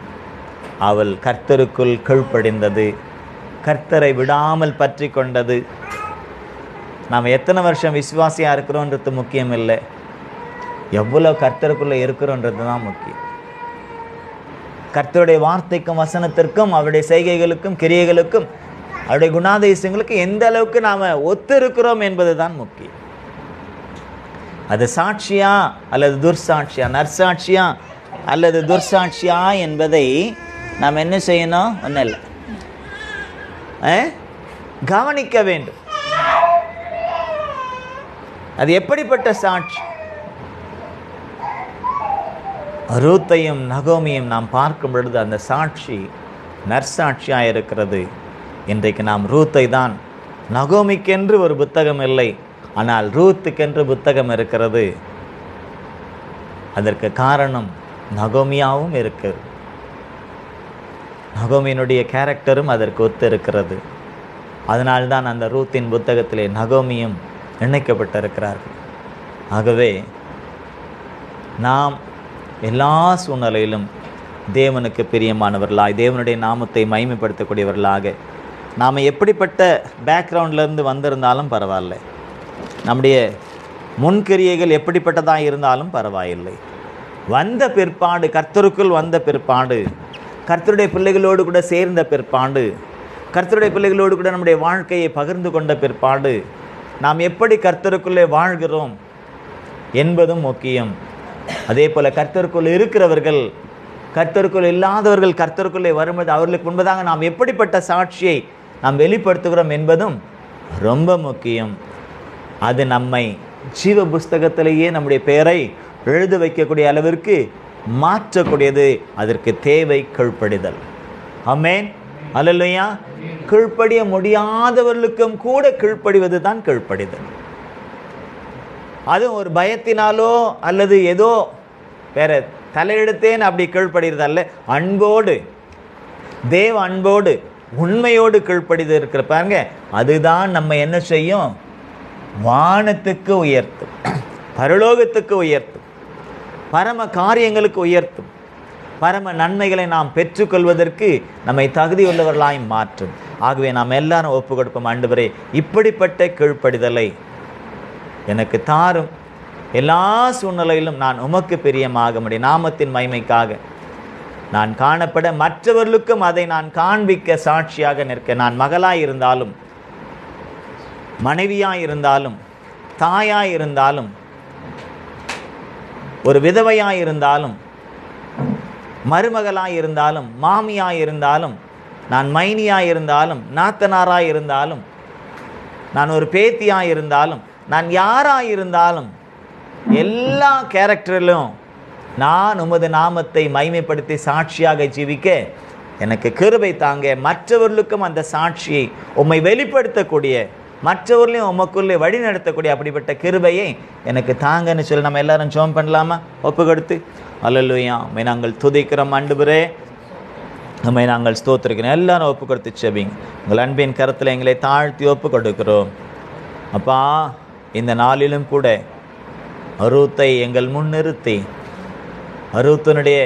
அவள் கர்த்தருக்குள் கீழ்ப்படிந்தது, கர்த்தரை விடாமல் பற்றி கொண்டது. நாம் எத்தனை வருஷம் விசுவாசியாக இருக்கிறோன்றது முக்கியம் இல்லை, எவ்வளோ கர்த்தருக்குள்ளே இருக்கிறோன்றது தான் முக்கியம். கர்த்தருடைய வார்த்தைக்கும் வசனத்திற்கும் அவருடைய செய்கைகளுக்கும் கிரியைகளுக்கும் அவருடைய குணாதிசயங்களுக்கு எந்த அளவுக்கு நாம் ஒத்து இருக்கிறோம் என்பது தான் முக்கியம். அது சாட்சியா அல்லது துர்சாட்சியா, நற்சாட்சியா அல்லது துர்சாட்சியா என்பதை நாம் என்ன செய்யணும்? ஒன்றும் இல்லை, கவனிக்க வேண்டும். அது எப்படிப்பட்ட சாட்சி? ரூத்தையும் நகோமியும் நாம் பார்க்கும் பொழுது அந்த சாட்சி நற்சாட்சியாக இருக்கிறது. இன்றைக்கு நாம் ரூத்தை தான், நகோமிக்கென்று ஒரு புத்தகம் இல்லை, ஆனால் ரூத்துக்கென்று புத்தகம் இருக்கிறது. அதற்கு காரணம் நகோமியாவும் இருக்கிறது. நகோமியினுடைய கேரக்டரும் அதற்கு ஒத்து இருக்கிறது. அதனால்தான் அந்த ரூத்தின் புத்தகத்திலே நகோமியும் இணைக்கப்பட்டிருக்கிறார்கள். ஆகவே நாம் எல்லா சூழ்நிலையிலும் தேவனுக்கு பிரியமானவர்களாய், தேவனுடைய நாமத்தை மகிமைப்படுத்தக்கூடியவர்களாக, நாம் எப்படிப்பட்ட பேக்ரவுண்ட்லேருந்து வந்திருந்தாலும் பரவாயில்ல, நம்முடைய முன்கிரியைகள் எப்படிப்பட்டதாக இருந்தாலும் பரவாயில்லை, வந்த பிற்பாடு, கர்த்தருக்குள் வந்த பிற்பாடு, கர்த்தருடைய பிள்ளைகளோடு கூட சேர்ந்த பிற்பாடு, கர்த்தருடைய பிள்ளைகளோடு கூட நம்முடைய வாழ்க்கையை பகிர்ந்து கொண்ட பிற்பாடு, நாம் எப்படி கர்த்தருக்குள்ளே வாழ்கிறோம் என்பதும் முக்கியம். அதே போல் கர்த்தருக்குள் இருக்கிறவர்கள், கர்த்தருக்குள் இல்லாதவர்கள் கர்த்தருக்குள்ளே வரும்போது அவர்களுக்கு முன்பதாக நாம் எப்படிப்பட்ட சாட்சியை நாம் வெளிப்படுத்துகிறோம் என்பதும் ரொம்ப முக்கியம். அது நம்மை ஜீவ புஸ்தகத்திலேயே நம்முடைய பெயரை எழுத வைக்கக்கூடிய அளவிற்கு மாற்றக்கூடியது. அதற்கு தேவை கீழ்ப்படிதல். ஆமென், அல்லேலூயா. கீழ்ப்படிய முடியாதவர்களுக்கும் கூட கீழ்ப்படிவது தான் கீழ்ப்படிதல். அதுவும் ஒரு பயத்தினாலோ அல்லது ஏதோ வேற தலையெடுத்தேன் அப்படி கீழ்ப்படுகிறது அல்ல, அன்போடு, தேவ அன்போடு, உண்மையோடு கீழ்ப்படிது இருக்கிற பாருங்க, அதுதான் நம்ம என்ன செய்யும்? வானத்துக்கு உயர்த்தும், பரலோகத்துக்கு உயர்த்தும், பரம காரியங்களுக்கு உயர்த்தும், பரம நன்மைகளை நாம் பெற்றுக்கொள்வதற்கு நம்மை தகுதியுள்ளவர்களாய் மாற்றும். ஆகவே நாம் எல்லாரும் ஒப்பு கொடுப்போம். ஆண்டவரே, இப்படிப்பட்ட கீழ்ப்படிதலை எனக்கு தாரும். எல்லா சூழ்நிலையிலும் நான் உமக்கு பிரியமாக முடியும், நாமத்தின் மகிமைக்காக நான் காணப்பட, மற்றவர்களுக்கும் அதை நான் காண்பிக்க சாட்சியாக நிற்க. நான் மகளாய் இருந்தாலும், மனைவியாய் இருந்தாலும், தாயாய் இருந்தாலும், ஒரு விதவையாய் இருந்தாலும், மருமகளாய் இருந்தாலும், மாமியாய் இருந்தாலும், நான் மைனியாய் இருந்தாலும், நாத்தனாராய் இருந்தாலும், நான் ஒரு பேத்தியாய் இருந்தாலும், நான் யாராய் இருந்தாலும், எல்லா கேரக்டரிலும் நான் உமது நாமத்தை மகிமைப்படுத்தி சாட்சியாக ஜீவிக்க எனக்கு கிருபை தாங்க. மற்றவர்களுக்கும் அந்த சாட்சியை உம்மை வெளிப்படுத்தக்கூடிய, மற்றவர்களையும் உமக்குள்ளே வழி நடத்தக்கூடிய அப்படிப்பட்ட கிருபையை எனக்கு தாங்கன்னு சொல்லி நம்ம எல்லாரும் ஜெபம் பண்ணலாமா? ஒப்பு கொடுத்து. அல்லேலூயா. உம்மை நாங்கள் துதிக்கிறோம் ஆண்டவரே, உம்மை நாங்கள் ஸ்தோத்திரிக்கிறோம். எல்லாரும் ஒப்பு கொடுத்து செபிங்க. உங்கள் அன்பின் கரத்தில் எங்களை தாழ்த்தி ஒப்பு கொடுக்கிறோம். அப்பா, இந்த நாளிலும் கூட ரூத்தை எங்கள் முன் நிறுத்தி, ரூத்தினுடைய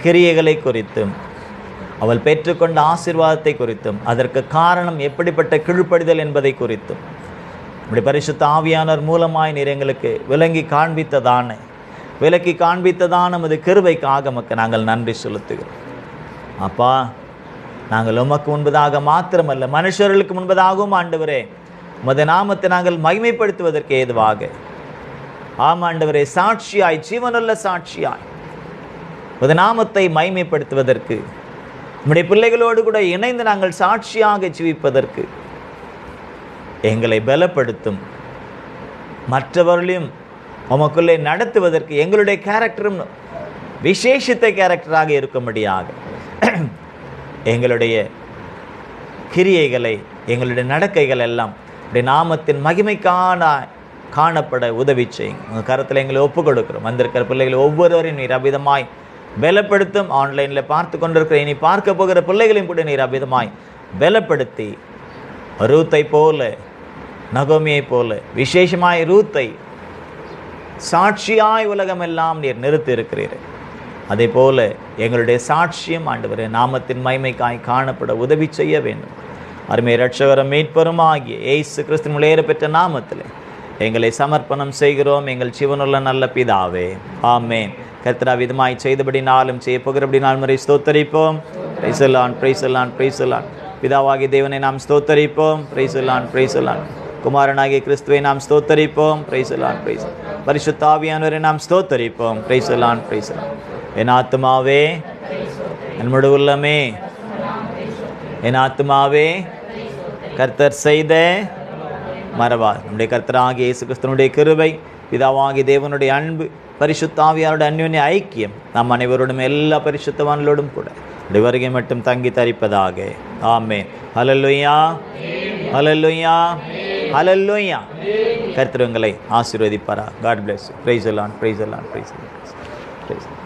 கிரியைகளை குறித்தும், அவள் பெற்றுக்கொண்ட ஆசீர்வாதத்தை குறித்தும், அதற்கு காரணம் எப்படிப்பட்ட கீழ்ப்படிதல் என்பதை குறித்தும் நம்முடைய பரிசுத்த ஆவியானவர் மூலமாய் நீர் எங்களுக்கு விளக்கி காண்பித்ததான நமது கிருபைக்காக உமக்கு நாங்கள் நன்றி செலுத்துகிறோம். அப்பா, நாங்கள் உமக்கு முன்பதாக மாத்திரமல்ல, மனுஷர்களுக்கு முன்பதாகவும் ஆண்டவரே உமது நாமத்தை நாங்கள் மகிமைப்படுத்துவதற்கு ஏதுவாக, ஆம் ஆண்டவரே, சாட்சியாய், ஜீவனுள்ள சாட்சியாய் உமது நாமத்தை மகிமைப்படுத்துவதற்கு, நம்முடைய பிள்ளைகளோடு கூட இணைந்து நாங்கள் சாட்சியாக ஜீவிப்பதற்கு எங்களை பலப்படுத்தும். மற்றவர்களையும் உமக்குள்ளே நடத்துவதற்கு எங்களுடைய கேரக்டரும் விசேஷித்த கேரக்டராக இருக்கும்படியாக எங்களுடைய கிரியைகளை, எங்களுடைய நடக்கைகள் எல்லாம் உடைய நாமத்தின் மகிமைக்கான காணப்பட உதவி செய்யும். உங்கள் கருத்தில் எங்களை ஒப்புக் கொடுக்கிறோம். வந்திருக்கிற பிள்ளைகளை ஒவ்வொருவரையும் நீர் அபிதமாய் பலப்படுத்தும். ஆன்லைனில் பார்த்து கொண்டிருக்கிற, இனி பார்க்க போகிற பிள்ளைகளையும் கூட நீர் அபிதமாய் பலப்படுத்தி, ரூத்தை போல, நகோமியை போல, விசேஷமாய் ரூத்தை சாட்சியாய் உலகமெல்லாம் நீர் நிறுத்தி இருக்கிறீர். அதே போல எங்களுடைய சாட்சியம் ஆண்டவரே நாமத்தின் மகிமைக்காய் காணப்பட உதவி செய்ய வேண்டும். அருமை இரட்சகரும் மீட்பரும் ஆகிய இயேசு கிறிஸ்துவின் உயர பெற்ற நாமத்தில் எங்களை சமர்ப்பணம் செய்கிறோம் எங்கள் ஜீவனுள்ள நல்ல பிதாவே, ஆமென். கர்த்தர் விதமாய் செய்தபடினாலும் செய்ய போகிறபடினால் முறை ஸ்தோத்தரிப்போம். பிரைஸ் எல்லாம், பிரைஸ் எல்லாம், பிரைஸ் எல்லாம். பிதாவாகிய தேவனை நாம் ஸ்தோத்தரிப்போம். பிரைஸ் எல்லாம், பிரைஸ் எல்லாம். குமாரனாகிய கிறிஸ்துவை நாம் ஸ்தோத்தரிப்போம். பிரைஸ் எல்லாம், பிரைஸ். பரிசுத்த ஆவியானவரை நாம் ஸ்தோத்தரிப்போம். பிரைஸ் எல்லாம், பிரைஸ் எல்லாம். என் ஆத்துமாவே, என் முழு உள்ளமே, என் ஆத்துமாவே கர்த்தர் செய்த மறவார். நம்முடைய கர்த்தராகிய இயேசு கிறிஸ்துவினுடைய கிருபை, பிதாவாகிய தேவனுடைய அன்பு, பரிசுத்த ஆவியானோட அந்யோன்ய ஐக்கியம் நம் அனைவரோடும் எல்லா பரிசுத்தவான்களோடும் கூட வருகை மட்டும் தங்கி தரிப்பதாக. ஆமென். ஹல்லேலூயா, ஹல்லேலூயா, ஹல்லேலூயா. கர்த்தர் உங்களை ஆசீர்வதிப்பாரா. God bless you. Praise the Lord, praise the Lord, praise the Lord.